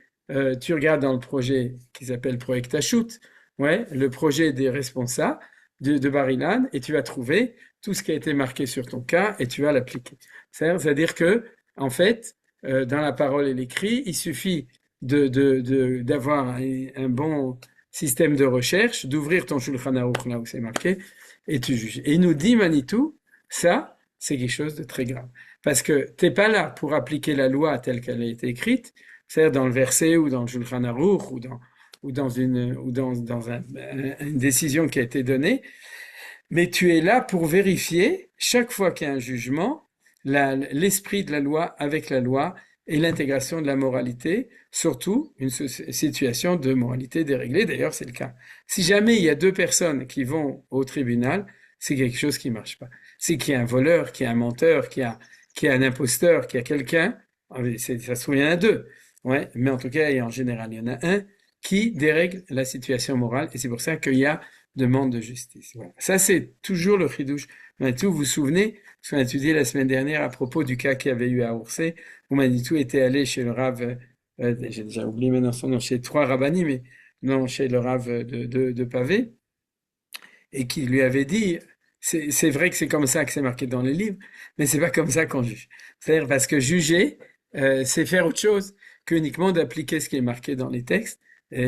Speaker 2: tu regardes dans le projet qui s'appelle Project Tachut, ouais, le projet des responsables de Bar-Ilan, et tu vas trouver tout ce qui a été marqué sur ton cas et tu vas l'appliquer. C'est-à-dire que, en fait, dans la parole et l'écrit, il suffit d'avoir un bon système de recherche, d'ouvrir ton Shulchan Aruch là où c'est marqué, et tu juges. Et il nous dit, Manitou, ça, c'est quelque chose de très grave. Parce que t'es pas là pour appliquer la loi telle qu'elle a été écrite, c'est-à-dire dans le verset ou dans le Shulchan Aruch ou dans une décision qui a été donnée, mais tu es là pour vérifier chaque fois qu'il y a un jugement, l'esprit de la loi avec la loi et l'intégration de la moralité, surtout une situation de moralité déréglée. D'ailleurs, c'est le cas. Si jamais il y a deux personnes qui vont au tribunal, c'est quelque chose qui marche pas. C'est qu'il y a un voleur, qu'il y a un menteur, qu'il y a un imposteur, qu'il y a quelqu'un, ça se trouve, il y en a deux. Ouais, mais en tout cas, et en général, il y en a un qui dérègle la situation morale, et c'est pour ça qu'il y a demande de justice. Voilà. Ça, c'est toujours le chidouche. Manitou, vous vous souvenez, ce qu'on a étudié la semaine dernière à propos du cas qu'il y avait eu à Oursay, où Manitou était allé chez le Rav, j'ai déjà oublié maintenant son nom, chez trois rabbinim, mais non, chez le Rav de Pavé, et qui lui avait dit, c'est vrai que c'est comme ça que c'est marqué dans les livres, mais c'est pas comme ça qu'on juge. C'est-à-dire parce que juger, c'est faire autre chose qu'uniquement d'appliquer ce qui est marqué dans les textes,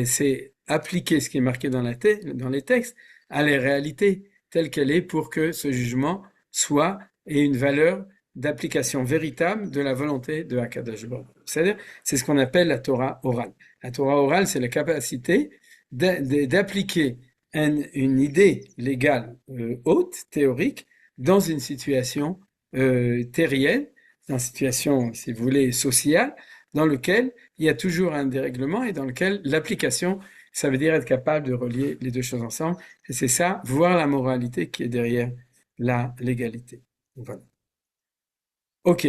Speaker 2: c'est appliquer ce qui est marqué dans les textes à la réalité telle qu'elle est pour que ce jugement soit et une valeur d'application véritable de la volonté de Hakadosh Baruch Hu. C'est-à-dire, c'est ce qu'on appelle la Torah orale. La Torah orale, c'est la capacité d'appliquer une idée légale haute, théorique, dans une situation terrienne, dans une situation, si vous voulez, sociale, dans lequel il y a toujours un dérèglement et dans lequel l'application, ça veut dire être capable de relier les deux choses ensemble. Et c'est ça, voir la moralité qui est derrière la légalité. Voilà. Ok.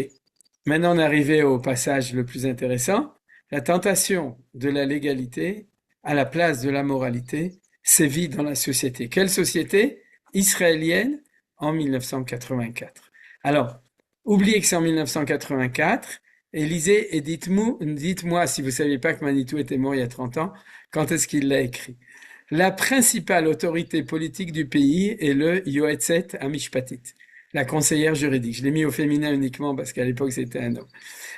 Speaker 2: Maintenant, on est arrivé au passage le plus intéressant. la tentation de la légalité à la place de la moralité sévit dans la société. Quelle société? Israélienne en 1984. Alors, oubliez que c'est en 1984 et lisez et dites-moi si vous ne saviez pas que Manitou était mort il y a 30 ans, quand est-ce qu'il l'a écrit? La principale autorité politique du pays est le Yoetzet Amishpatit, la conseillère juridique. Je l'ai mis au féminin uniquement parce qu'à l'époque c'était un homme.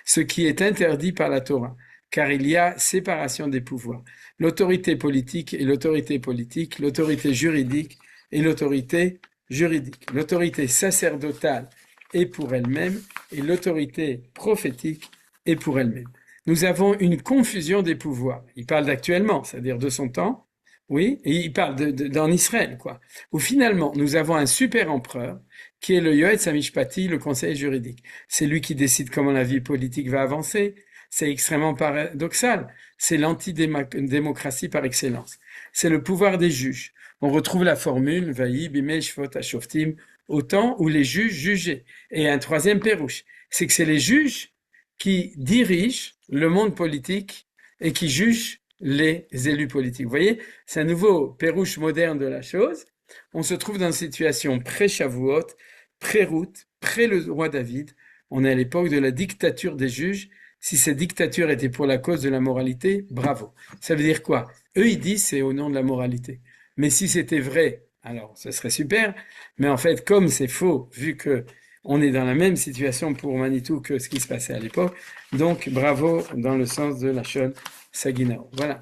Speaker 2: Ce qui est interdit par la Torah, car il y a séparation des pouvoirs. L'autorité politique et l'autorité politique, l'autorité juridique et l'autorité juridique. L'autorité sacerdotale est pour elle-même et l'autorité prophétique est pour elle-même. Nous avons une confusion des pouvoirs. Il parle d'actuellement, c'est-à-dire de son temps, oui, et il parle d'en Israël, quoi. Où finalement, nous avons un super empereur qui est le Yoetz Hamishpati, le conseil juridique. C'est lui qui décide comment la vie politique va avancer. C'est extrêmement paradoxal. C'est l'antidémocratie par excellence. C'est le pouvoir des juges. On retrouve la formule Vaï bimei shvot hashoftim, au temps où les juges jugeaient. Et un troisième pérouche, c'est que c'est les juges qui dirigent le monde politique et qui jugent les élus politiques. Vous voyez, c'est un nouveau pérouche moderne de la chose. On se trouve dans une situation pré-Shavuot, pré-Ruth, pré le roi David. On est à l'époque de la dictature des juges. Si cette dictature était pour la cause de la moralité, bravo. Ça veut dire quoi? Eux, ils disent c'est au nom de la moralité. Mais si c'était vrai, alors ce serait super. Mais en fait, comme c'est faux, vu que on est dans la même situation pour Manitou que ce qui se passait à l'époque, donc bravo dans le sens de la Shon Saginao. Voilà.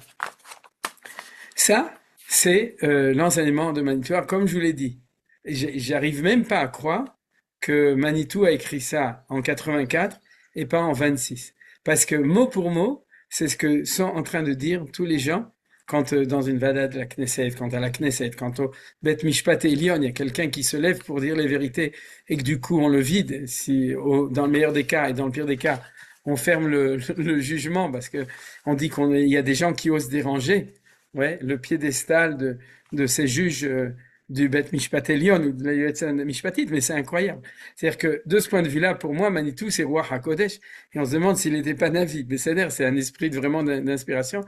Speaker 2: Ça, c'est l'enseignement de Manitou. Alors, comme je vous l'ai dit, j'arrive même pas à croire que Manitou a écrit ça en 84 et pas en 26. Parce que mot pour mot, c'est ce que sont en train de dire tous les gens quand dans une vada de la Knesset, quand à la Knesset, quand au Bet Mishpat Elion, il y a quelqu'un qui se lève pour dire les vérités et que du coup on le vide, si dans le meilleur des cas et dans le pire des cas, on ferme le jugement parce que on dit qu'il y a des gens qui osent déranger, ouais, le piédestal de ces juges du Bet Mishpat Elion ou de la Yoetz Mishpatit, mais c'est incroyable. C'est-à-dire que de ce point de vue-là, pour moi, Manitou, c'est Roi HaKodesh, et on se demande s'il n'était pas Navi. Mais c'est un esprit vraiment d'inspiration,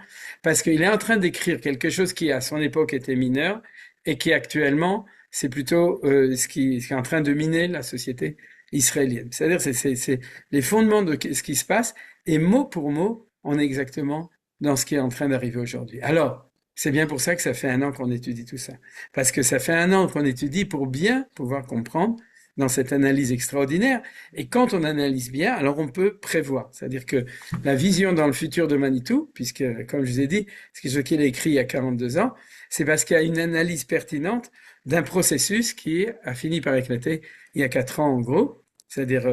Speaker 2: parce qu'il est en train d'écrire quelque chose qui, à son époque, était mineur, et qui, actuellement, c'est plutôt ce qui est en train de miner la société israélienne. C'est-à-dire, c'est les fondements de ce qui se passe, et mot pour mot, on est exactement dans ce qui est en train d'arriver aujourd'hui. Alors, c'est bien pour ça que ça fait 1 an qu'on étudie tout ça. Parce que ça fait 1 an qu'on étudie pour bien pouvoir comprendre dans cette analyse extraordinaire. Et quand on analyse bien, alors on peut prévoir. C'est-à-dire que la vision dans le futur de Manitou, puisque, comme je vous ai dit, ce qu'il a écrit il y a 42 ans, c'est parce qu'il y a une analyse pertinente d'un processus qui a fini par éclater il y a 4 ans en gros, c'est-à-dire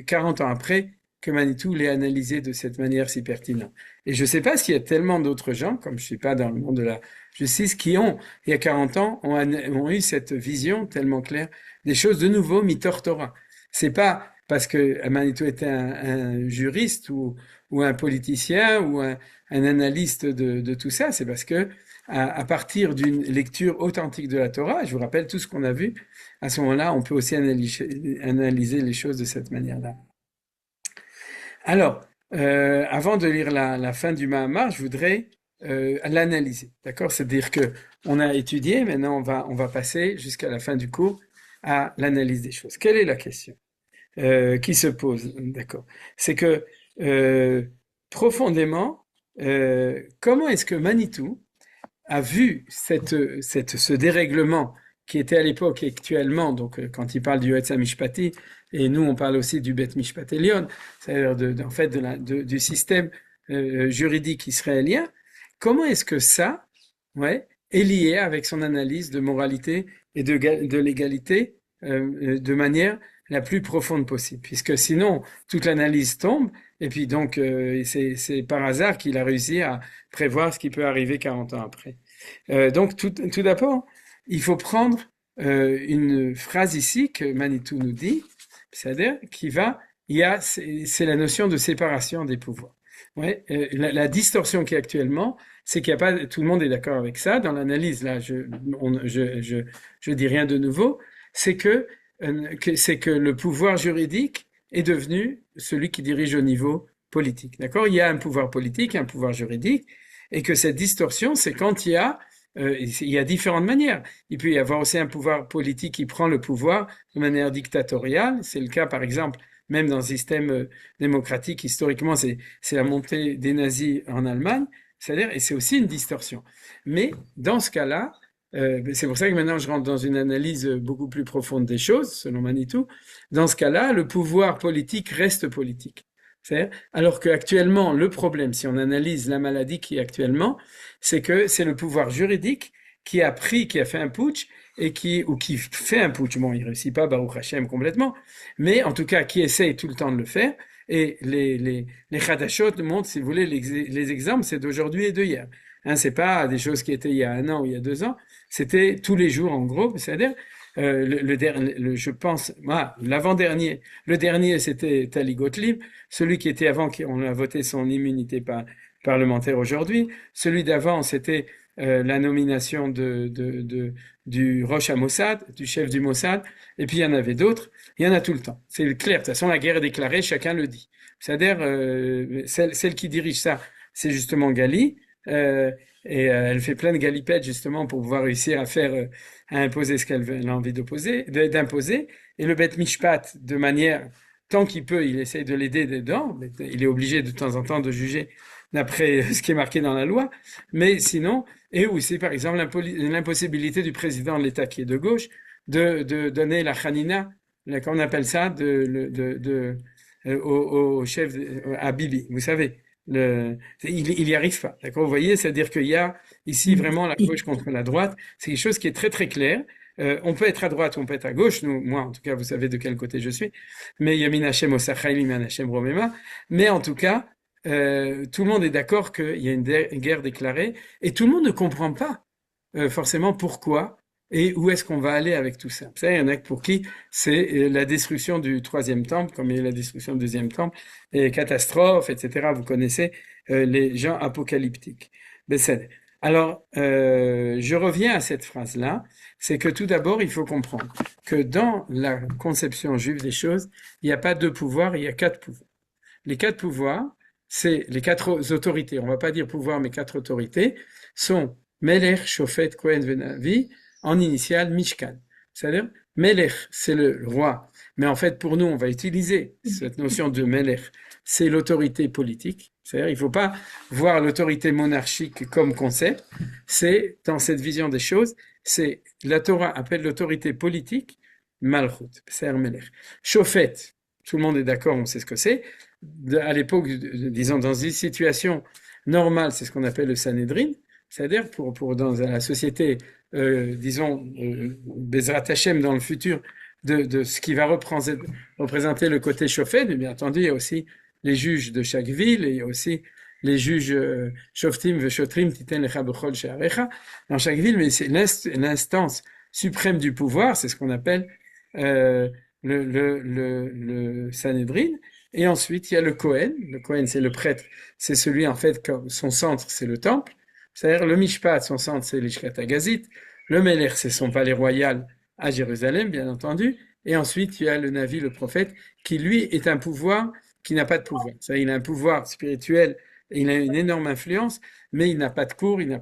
Speaker 2: 40 ans après que Manitou l'ait analysé de cette manière si pertinente. Et je ne sais pas s'il y a tellement d'autres gens, comme je ne suis pas dans le monde de la justice, qui il y a 40 ans, ont eu cette vision tellement claire des choses de nouveau mitor Torah. C'est pas parce que Manitou était un juriste ou un politicien ou un analyste de tout ça, c'est parce que à partir d'une lecture authentique de la Torah, je vous rappelle tout ce qu'on a vu, à ce moment-là, on peut aussi analyser les choses de cette manière-là. Alors, avant de lire la fin du Mahamar, je voudrais l'analyser, d'accord? C'est-à-dire que on a étudié, maintenant on va passer jusqu'à la fin du cours à l'analyse des choses. Quelle est la question qui se pose, d'accord? C'est que profondément, comment est-ce que Manitou a vu ce dérèglement qui était à l'époque et actuellement, donc quand il parle du Yoetz Mishpati, et nous on parle aussi du Bet Mishpat Elion, c'est-à-dire en fait du système juridique israélien, comment est-ce que ça, ouais, est lié avec son analyse de moralité et de l'égalité de manière la plus profonde possible, puisque sinon toute l'analyse tombe, et puis donc c'est par hasard qu'il a réussi à prévoir ce qui peut arriver 40 ans après. Donc tout d'abord, il faut prendre une phrase ici que Manitou nous dit, c'est-à-dire c'est la notion de séparation des pouvoirs. Ouais, la distorsion qui est actuellement, c'est qu'il n'y a pas, tout le monde est d'accord avec ça. Dans l'analyse, là, je dis rien de nouveau. C'est que le pouvoir juridique est devenu celui qui dirige au niveau politique. D'accord? Il y a un pouvoir politique, un pouvoir juridique, et que cette distorsion, c'est quand il y a différentes manières. Il peut y avoir aussi un pouvoir politique qui prend le pouvoir de manière dictatoriale. C'est le cas, par exemple, même dans le système démocratique, historiquement, c'est la montée des nazis en Allemagne. C'est-à-dire, et c'est aussi une distorsion. Mais dans ce cas-là, c'est pour ça que maintenant je rentre dans une analyse beaucoup plus profonde des choses, selon Manitou. Dans ce cas-là, le pouvoir politique reste politique. C'est-à-dire, alors qu'actuellement, le problème, si on analyse la maladie qui est actuellement, c'est que c'est le pouvoir juridique qui a fait un putsch ou qui fait un putsch. Bon, il réussit pas, Baruch Hashem, complètement, mais en tout cas, qui essaye tout le temps de le faire. Et les Hadashot montrent, si vous voulez, les exemples, c'est d'aujourd'hui et d'hier. Hein, c'est pas des choses qui étaient il y a 1 an ou il y a 2 ans. C'était tous les jours, en gros. C'est-à-dire, je pense, l'avant-dernier. Le dernier, c'était Tali Gottlieb. Celui qui était avant, on a voté son immunité parlementaire aujourd'hui. Celui d'avant, c'était la nomination du Rosh HaMossad, du chef du Mossad. Et puis, il y en avait d'autres. Il y en a tout le temps. C'est clair. De toute façon, la guerre est déclarée, chacun le dit. C'est-à-dire, celle qui dirige ça, c'est justement Gali. Elle fait plein de galipettes justement pour pouvoir réussir à imposer ce qu'elle a envie d'imposer. Et le Bet Mishpat, de manière, tant qu'il peut, il essaye de l'aider dedans. Il est obligé de temps en temps de juger d'après ce qui est marqué dans la loi. Mais sinon, et aussi par exemple l'impossibilité du président de l'État qui est de gauche de donner la Hanina, comment on appelle ça, au chef, à Bibi, vous savez. Il y arrive pas, d'accord? Vous voyez, c'est-à-dire qu'il y a ici vraiment la gauche contre la droite. C'est quelque chose qui est très très clair. On peut être à droite, on peut être à gauche. Moi, en tout cas, vous savez de quel côté je suis. Mais Yamin Hashem Osachayli, Yamin Hashem Romema. Mais en tout cas, tout le monde est d'accord qu'il y a une guerre déclarée et tout le monde ne comprend pas forcément pourquoi et où est-ce qu'on va aller avec tout ça. Il y en a pour qui c'est la destruction du troisième temple, comme il y a la destruction du deuxième temple, et catastrophes, etc. Vous connaissez les gens apocalyptiques. Alors, je reviens à cette phrase-là, c'est que tout d'abord, il faut comprendre que dans la conception juive des choses, il n'y a pas 2 pouvoirs, il y a 4 pouvoirs. Les 4 pouvoirs, c'est les 4 autorités, on va pas dire pouvoir, mais 4 autorités, sont Melech, Shofet, Kohen, Venavi, en initiale Mishkan. C'est-à-dire, Melech, c'est le roi. Mais en fait, pour nous, on va utiliser cette notion de Melech. C'est l'autorité politique. C'est-à-dire, il ne faut pas voir l'autorité monarchique comme concept. C'est, dans cette vision des choses, c'est, la Torah appelle l'autorité politique Malchut. C'est Melech. Shofet, tout le monde est d'accord, on sait ce que c'est. À l'époque, disons, dans une situation normale, c'est ce qu'on appelle le Sanhedrin. C'est-à-dire, dans la société, disons, Bezrat Hashem dans le futur, de ce qui va représenter le côté chauffé, mais bien entendu, il y a aussi les juges de chaque ville, et il y a aussi les juges Shoftim Veshotrim Titen Lecha Bechol She'arecha dans chaque ville, mais c'est l'instance suprême du pouvoir, c'est ce qu'on appelle le Sanhedrin. Et ensuite, il y a le Kohen. Le Kohen, c'est le prêtre. C'est celui, en fait, son centre, c'est le temple. C'est-à-dire, le Mishpat, son centre, c'est l'Ishkat Agazit. Le Melech, c'est son palais royal à Jérusalem, bien entendu. Et ensuite, il y a le Navi, le prophète, qui, lui, est un pouvoir qui n'a pas de pouvoir. C'est-à-dire, il a un pouvoir spirituel, il a une énorme influence, mais il n'a pas de cours, il n'a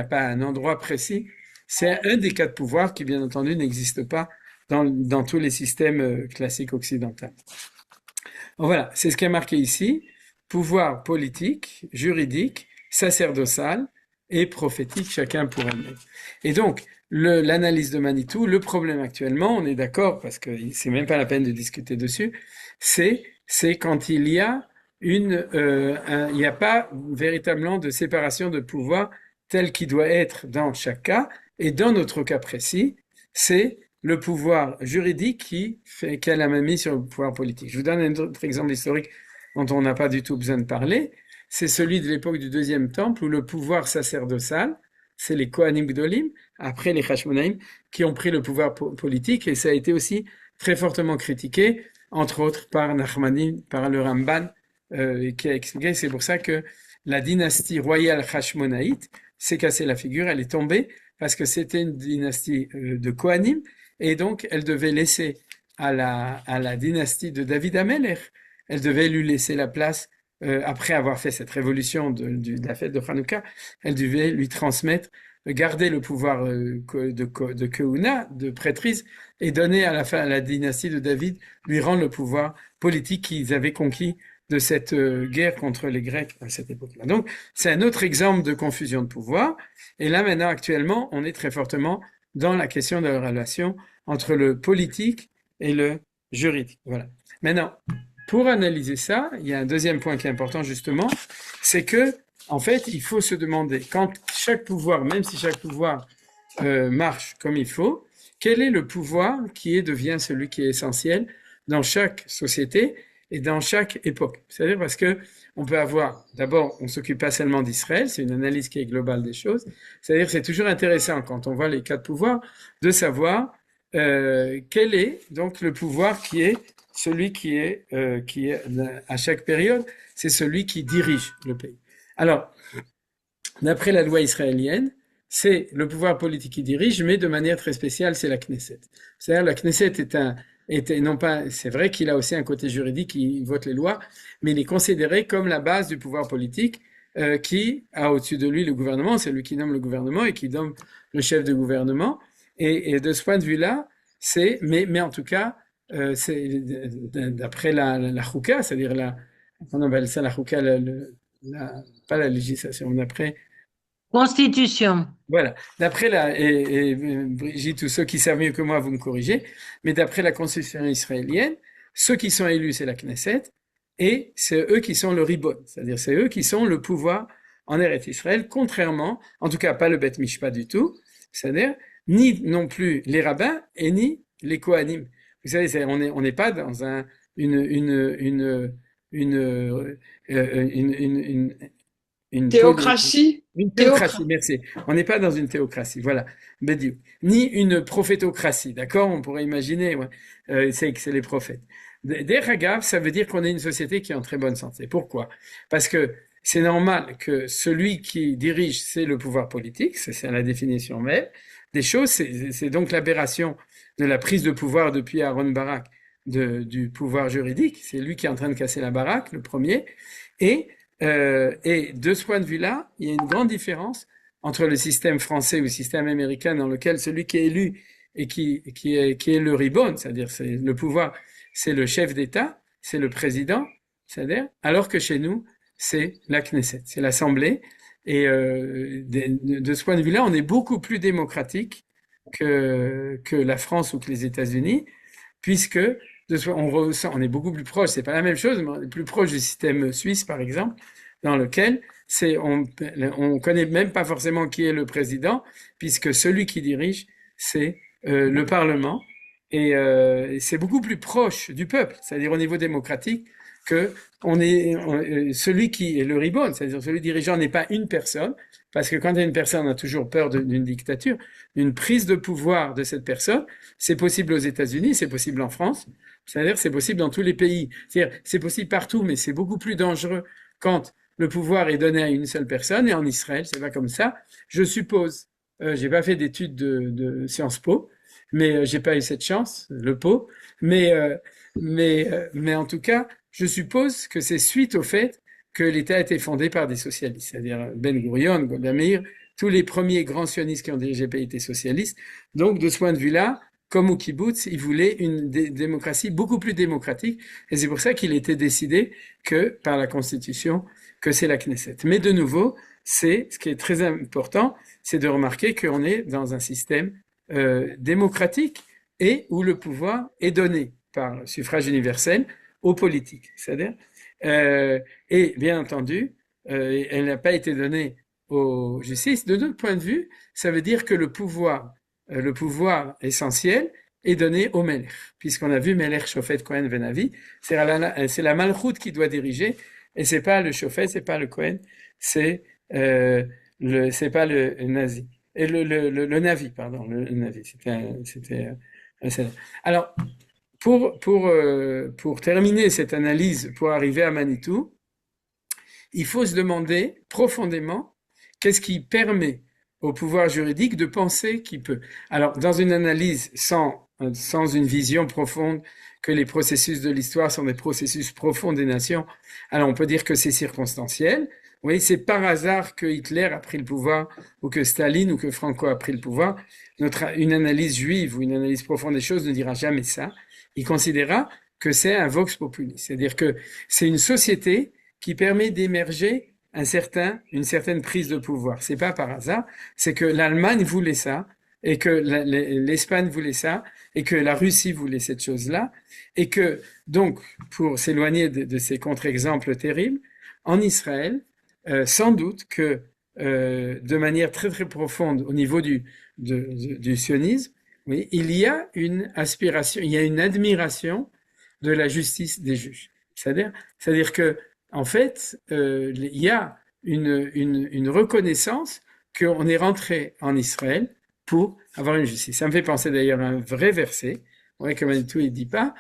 Speaker 2: pas un endroit précis. C'est un des 4 pouvoirs qui, bien entendu, n'existe pas dans tous les systèmes classiques occidentaux. Voilà, c'est ce qui est marqué ici. Pouvoir politique, juridique, sacerdotal et prophétique, chacun pour elle-même. Et donc, l'analyse de Manitou, le problème actuellement, on est d'accord, parce que c'est même pas la peine de discuter dessus, c'est quand il y a il n'y a pas véritablement de séparation de pouvoir tel qu'il doit être dans chaque cas, et dans notre cas précis, c'est le pouvoir juridique qui a la main mise sur le pouvoir politique. Je vous donne un autre exemple historique dont on n'a pas du tout besoin de parler. C'est celui de l'époque du deuxième temple où le pouvoir sacerdotal, c'est les Kohanim Gdolim, après les Hashmonaïm, qui ont pris le pouvoir politique, et ça a été aussi très fortement critiqué, entre autres par Nachmanim, par le Ramban, qui a expliqué, c'est pour ça que la dynastie royale Hashmonaïte s'est cassée la figure, elle est tombée, parce que c'était une dynastie de Kohanim, et donc elle devait laisser à la dynastie de David Amelech, elle devait lui laisser la place après avoir fait cette révolution de la fête de Hanouka, elle devait lui transmettre, garder le pouvoir de Kehuna, de prêtrise, et donner à la fin à la dynastie de David, lui rendre le pouvoir politique qu'ils avaient conquis de cette guerre contre les Grecs à cette époque-là. Donc, c'est un autre exemple de confusion de pouvoir. Et là, maintenant, actuellement, on est très fortement dans la question de la relation entre le politique et le juridique. Voilà. Maintenant, pour analyser ça, il y a un deuxième point qui est important, justement, c'est que, en fait, il faut se demander, quand chaque pouvoir, même si chaque pouvoir marche comme il faut, quel est le pouvoir qui devient celui qui est essentiel dans chaque société et dans chaque époque. C'est-à-dire parce que on peut avoir, d'abord, on s'occupe pas seulement d'Israël, c'est une analyse qui est globale des choses. C'est-à-dire que c'est toujours intéressant quand on voit les quatre pouvoirs de savoir quel est donc le pouvoir qui est celui qui est à chaque période, c'est celui qui dirige le pays. Alors, d'après la loi israélienne, c'est le pouvoir politique qui dirige, mais de manière très spéciale, c'est la Knesset. C'est-à-dire la Knesset non pas, c'est vrai qu'il a aussi un côté juridique, il vote les lois, mais il est considéré comme la base du pouvoir politique qui a au-dessus de lui le gouvernement, c'est lui qui nomme le gouvernement et qui nomme le chef de gouvernement. Et de ce point de vue-là, mais en tout cas, c'est d'après la chouka, c'est-à-dire on appelle ça la chouka, pas la législation, d'après
Speaker 3: Constitution.
Speaker 2: voilà. D'après et Brigitte, tous ceux qui savent mieux que moi, vous me corrigez, mais d'après la constitution israélienne, ceux qui sont élus, c'est la Knesset, et c'est eux qui sont le Ribon, c'est-à-dire c'est eux qui sont le pouvoir en Eretz Israël, contrairement, en tout cas pas le Beth Mishpat du tout, c'est-à-dire ni non plus les rabbins et ni les Kohanim. Vous savez, on n'est pas dans une
Speaker 4: Théocratie.
Speaker 2: une théocratie,
Speaker 4: Théocratie.
Speaker 2: merci. On n'est pas dans une théocratie, voilà. Bediou. Ni une prophétocratie, d'accord? On pourrait imaginer, ouais. C'est les prophètes. Der Hagav, ça veut dire qu'on est une société qui est en très bonne santé. Pourquoi? Parce que c'est normal que celui qui dirige, c'est le pouvoir politique, c'est la définition même des choses, c'est donc l'aberration de la prise de pouvoir depuis Aaron Barak du pouvoir juridique. C'est lui qui est en train de casser la baraque, le premier. Et de ce point de vue-là, il y a une grande différence entre le système français ou le système américain dans lequel celui qui est élu et qui est le ribbon, c'est-à-dire c'est le pouvoir, c'est le chef d'État, c'est le président, c'est-à-dire, alors que chez nous, c'est la Knesset, c'est l'Assemblée. Et de ce point de vue-là, on est beaucoup plus démocratique que la France ou que les États-Unis, puisque on est beaucoup plus proche, c'est pas la même chose, mais on est plus proche du système suisse, par exemple, dans lequel on connaît même pas forcément qui est le président, puisque celui qui dirige, c'est le Parlement, et c'est beaucoup plus proche du peuple, c'est-à-dire au niveau démocratique, que celui qui est le ribbon, c'est-à-dire celui dirigeant n'est pas une personne, parce que quand il y a une personne, on a toujours peur d'une dictature, une prise de pouvoir de cette personne, c'est possible aux États-Unis, c'est possible en France, c'est-à-dire c'est possible dans tous les pays, c'est-à-dire c'est possible partout, mais c'est beaucoup plus dangereux quand le pouvoir est donné à une seule personne, et en Israël, c'est pas comme ça. Je suppose, j'ai pas fait d'études de Sciences Po, mais j'ai pas eu cette chance, le pot, mais en tout cas, je suppose que c'est suite au fait que l'État a été fondé par des socialistes, c'est-à-dire Ben Gurion, Golda Meir, tous les premiers grands sionistes qui ont dirigé le pays étaient socialistes. Donc, de ce point de vue-là, comme au kibbutz, ils voulaient une démocratie beaucoup plus démocratique, et c'est pour ça qu'il était décidé que, par la Constitution, que c'est la Knesset. Mais de nouveau, ce qui est très important, c'est de remarquer qu'on est dans un système démocratique et où le pouvoir est donné par suffrage universel aux politiques. C'est-à-dire, et bien entendu, elle n'a pas été donnée aux justices. De notre point de vue, ça veut dire que le pouvoir essentiel est donné au Melech, puisqu'on a vu Melech Shofet Kohen Venavi, c'est la Malchut qui doit diriger, et c'est pas le Shofet, c'est pas le Kohen, c'est pas le Nazi, et le Navi, pardon, le Navi, c'était alors, pour terminer cette analyse, pour arriver à Manitou, il faut se demander profondément qu'est-ce qui permet au pouvoir juridique de penser qu'il peut. Alors, dans une analyse sans sans une vision profonde que les processus de l'histoire sont des processus profonds des nations. Alors on peut dire que c'est circonstanciel. Oui, c'est par hasard que Hitler a pris le pouvoir ou que Staline ou que Franco a pris le pouvoir. Une analyse juive ou une analyse profonde des choses ne dira jamais ça. Il considérera que c'est un vox populi, c'est-à-dire que c'est une société qui permet d'émerger une certaine prise de pouvoir. C'est pas par hasard, c'est que l'Allemagne voulait ça, et que l'Espagne voulait ça, et que la Russie voulait cette chose-là, et que, donc, pour s'éloigner de ces contre-exemples terribles, en Israël, sans doute que, de manière très très profonde au niveau du sionisme, oui, il y a une aspiration, il y a une admiration de la justice des juges. C'est-à-dire que, en fait, il y a une reconnaissance qu'on est rentré en Israël pour avoir une justice. Ça me fait penser d'ailleurs à un vrai verset, ouais, que Manitou il dit pas,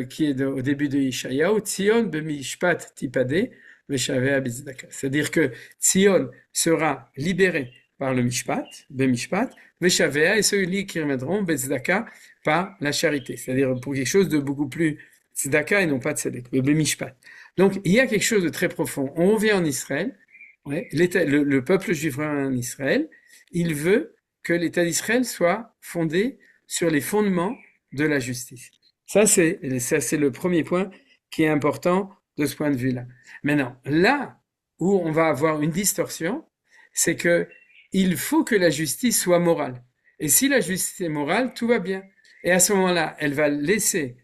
Speaker 2: qui est au début de Ishayahu, Tzion b'mishpat tipade v'shavea b'tzedaka. C'est-à-dire que Tzion sera libéré par le mishpat, b'mishpat, v'shavea, et ceux-là qui reviendront b'tzedaka par la charité. C'est-à-dire pour quelque chose de beaucoup plus tzedaka et non pas tzedek, b'mishpat. Donc il y a quelque chose de très profond. On revient en Israël, ouais, le peuple juif en Israël, il veut que l'État d'Israël soit fondé sur les fondements de la justice. Ça, c'est le premier point qui est important de ce point de vue-là. Maintenant, là où on va avoir une distorsion, c'est que il faut que la justice soit morale. Et si la justice est morale, tout va bien. Et à ce moment-là, elle va laisser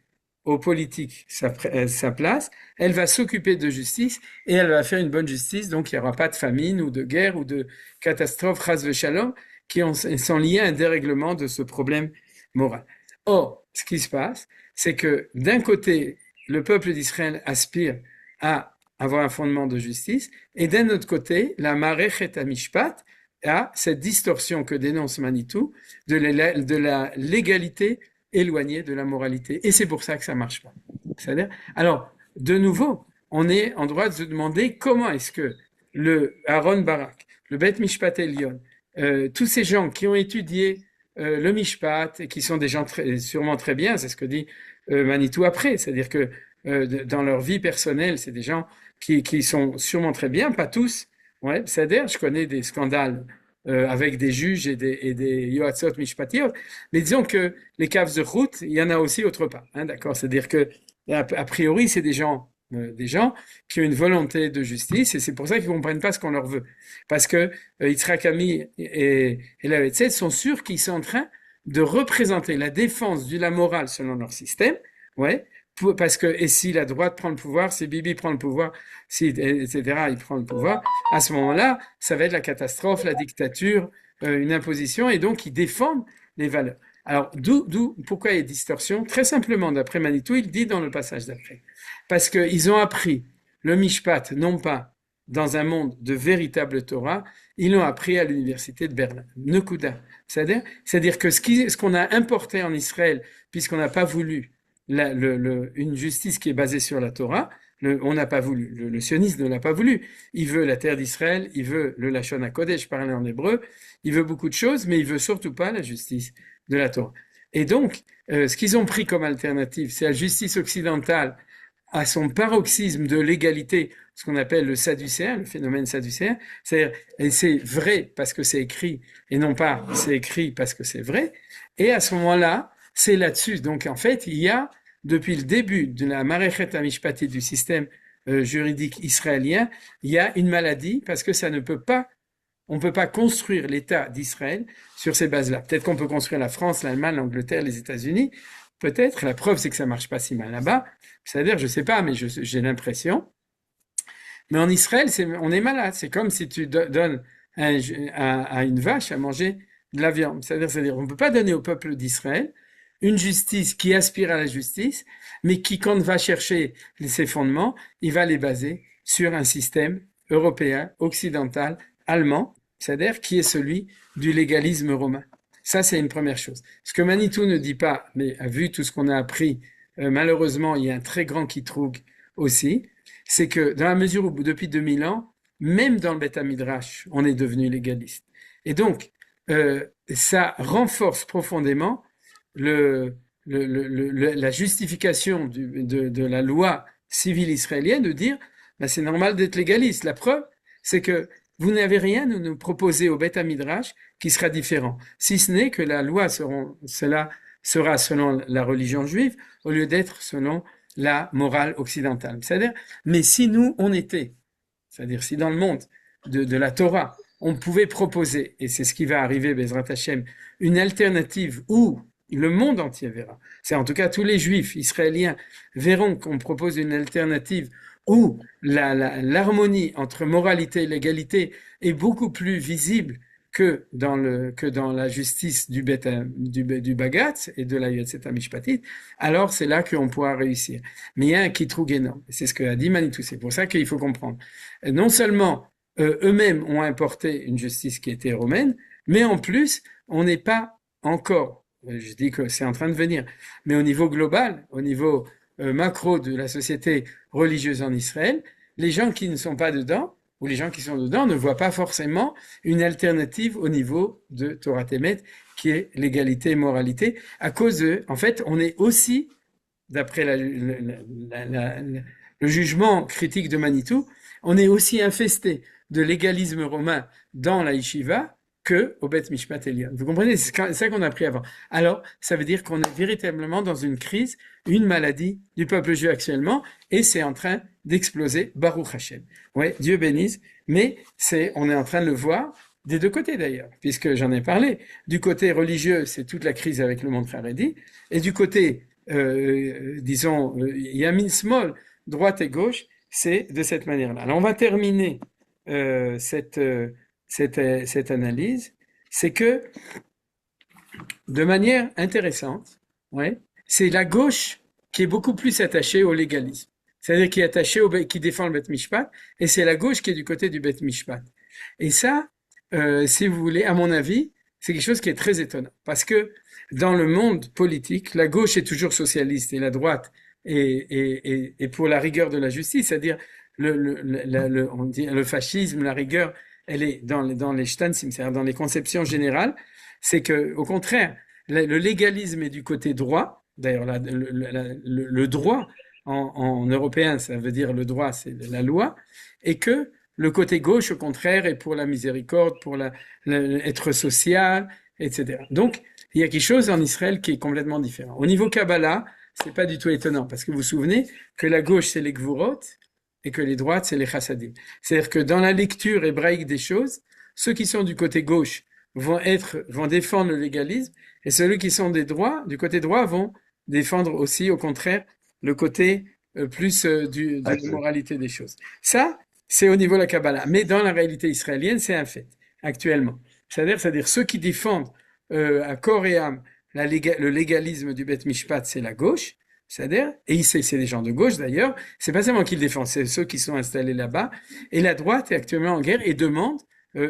Speaker 2: aux politiques sa place, elle va s'occuper de justice et elle va faire une bonne justice, donc il n'y aura pas de famine ou de guerre ou de catastrophe, ras v'shalom, qui sont liés à un dérèglement de ce problème moral. Or, ce qui se passe, c'est que d'un côté, le peuple d'Israël aspire à avoir un fondement de justice, et d'un autre côté, la Marechet HaMishpat a cette distorsion que dénonce Manitou de la légalité éloignée de la moralité. Et c'est pour ça que ça marche pas. C'est-à-dire, alors, de nouveau, on est en droit de se demander comment est-ce que le Aaron Barak, le Bet Mishpat Elyon, tous ces gens qui ont étudié le Mishpat et qui sont des gens sûrement très bien, c'est ce que dit Manitou après, c'est-à-dire que dans leur vie personnelle, c'est des gens qui sont sûrement très bien, pas tous. Ouais, c'est-à-dire, je connais des scandales avec des juges et des yoatzot mishpatiot, mais disons que les caves de route, il y en a aussi autre part, hein, d'accord? C'est-à-dire que a priori, c'est des gens qui ont une volonté de justice, et c'est pour ça qu'ils comprennent pas ce qu'on leur veut. Parce que Yitzhak Ami et la Hetzed sont sûrs qu'ils sont en train de représenter la défense de la morale selon leur système, ouais, parce que, et si la droite prend le pouvoir, si Bibi prend le pouvoir, si, etc., il prend le pouvoir, à ce moment-là, ça va être la catastrophe, la dictature, une imposition, et donc ils défendent les valeurs. Alors, pourquoi il y a distorsion? Très simplement, d'après Manitou, il dit dans le passage d'après. Parce qu'ils ont appris le Mishpat, non pas dans un monde de véritable Torah, ils l'ont appris à l'université de Berlin. Nekuda. C'est-à-dire que ce qu'on a importé en Israël, puisqu'on n'a pas voulu une justice qui est basée sur la Torah, on n'a pas voulu. Le sionisme ne l'a pas voulu. Il veut la terre d'Israël, il veut le Lashon HaKodesh, parler en hébreu, il veut beaucoup de choses, mais il veut surtout pas la justice de la Torah. Et donc, ce qu'ils ont pris comme alternative, c'est la justice occidentale à son paroxysme de l'égalité, ce qu'on appelle le sadducéen, le phénomène sadducéen, c'est-à-dire, et c'est vrai parce que c'est écrit, et non pas c'est écrit parce que c'est vrai, et à ce moment-là, c'est là-dessus. Donc, en fait, il y a, depuis le début de la Marechet HaMishpati du système juridique israélien, il y a une maladie parce que on ne peut pas construire l'État d'Israël sur ces bases-là. Peut-être qu'on peut construire la France, l'Allemagne, l'Angleterre, les États-Unis. Peut-être. La preuve, c'est que ça marche pas si mal là-bas. C'est-à-dire, je sais pas, mais j'ai l'impression. Mais en Israël, on est malade. C'est comme si tu donnes à une vache à manger de la viande. C'est-à-dire, on ne peut pas donner au peuple d'Israël une justice qui aspire à la justice, mais qui, quand on va chercher ses fondements, il va les baser sur un système européen, occidental, allemand, c'est-à-dire qui est celui du légalisme romain. Ça, c'est une première chose. Ce que Manitou ne dit pas, mais vu tout ce qu'on a appris, malheureusement, il y a un très grand quitrouk aussi, c'est que dans la mesure où, depuis 2000 ans, même dans le Beth Midrash, on est devenu légaliste. Et donc, ça renforce profondément la justification de la loi civile israélienne de dire ben c'est normal d'être légaliste. La preuve, c'est que vous n'avez rien à nous proposer au Beth Midrash qui sera différent, si ce n'est que la loi sera selon la religion juive au lieu d'être selon la morale occidentale. C'est-à-dire, mais si nous, on était, c'est-à-dire si dans le monde de la Torah, on pouvait proposer, et c'est ce qui va arriver, Bezrat Hashem, une alternative où le monde entier verra. C'est en tout cas tous les juifs israéliens verront qu'on propose une alternative où l'harmonie entre moralité et légalité est beaucoup plus visible que dans la justice du Bagatz et de la Yotzet HaMishpatit, alors c'est là qu'on pourra réussir. Mais il y a un kitrug énorme. C'est ce que a dit Manitou. C'est pour ça qu'il faut comprendre. Non seulement eux-mêmes ont importé une justice qui était romaine, mais en plus, on n'est pas encore, je dis que c'est en train de venir, mais au niveau global, au niveau macro de la société religieuse en Israël, les gens qui ne sont pas dedans, ou les gens qui sont dedans, ne voient pas forcément une alternative au niveau de Torah Temet, qui est l'égalité et moralité, à cause de, en fait, on est aussi, d'après le jugement critique de Manitou, on est aussi infesté de légalisme romain dans la yeshiva que au Beth Mishpat Elyon. Vous comprenez? C'est ça qu'on a appris avant. Alors, ça veut dire qu'on est véritablement dans une crise, une maladie du peuple juif actuellement, et c'est en train d'exploser. Baruch Hashem. Ouais, Dieu bénisse, mais on est en train de le voir des deux côtés d'ailleurs, puisque j'en ai parlé. Du côté religieux, c'est toute la crise avec le monde Haredi, et du côté, disons, Yamin Small, droite et gauche, c'est de cette manière-là. Alors, on va terminer cette analyse, c'est que, de manière intéressante, ouais, c'est la gauche qui est beaucoup plus attachée au légalisme. C'est-à-dire qui est attachée qui défend le Beth Mishpat, et c'est la gauche qui est du côté du Beth Mishpat. Et ça, si vous voulez, à mon avis, c'est quelque chose qui est très étonnant. Parce que dans le monde politique, la gauche est toujours socialiste et la droite est pour la rigueur de la justice, c'est-à-dire on dit le fascisme, la rigueur, elle est dans les shtansim, c'est-à-dire dans les conceptions générales, c'est que, au contraire, le légalisme est du côté droit. D'ailleurs, le droit en européen, ça veut dire le droit, c'est la loi, et que le côté gauche, au contraire, est pour la miséricorde, pour être social, etc. Donc, il y a quelque chose en Israël qui est complètement différent. Au niveau Kabbalah, c'est pas du tout étonnant, parce que vous vous souvenez que la gauche, c'est les Gvurot, et que les droites, c'est les chassadim. C'est-à-dire que dans la lecture hébraïque des choses, ceux qui sont du côté gauche vont défendre le légalisme, et ceux qui sont du côté droit vont défendre aussi, au contraire, le côté plus de la moralité des choses. Ça, c'est au niveau de la Kabbalah. Mais dans la réalité israélienne, c'est un fait, actuellement. C'est-à-dire ceux qui défendent à corps et âme le légalisme du Beth Mishpat, c'est la gauche. C'est-à-dire, et c'est des gens de gauche d'ailleurs, c'est pas seulement qu'ils défendent, c'est ceux qui sont installés là-bas, et la droite est actuellement en guerre et demande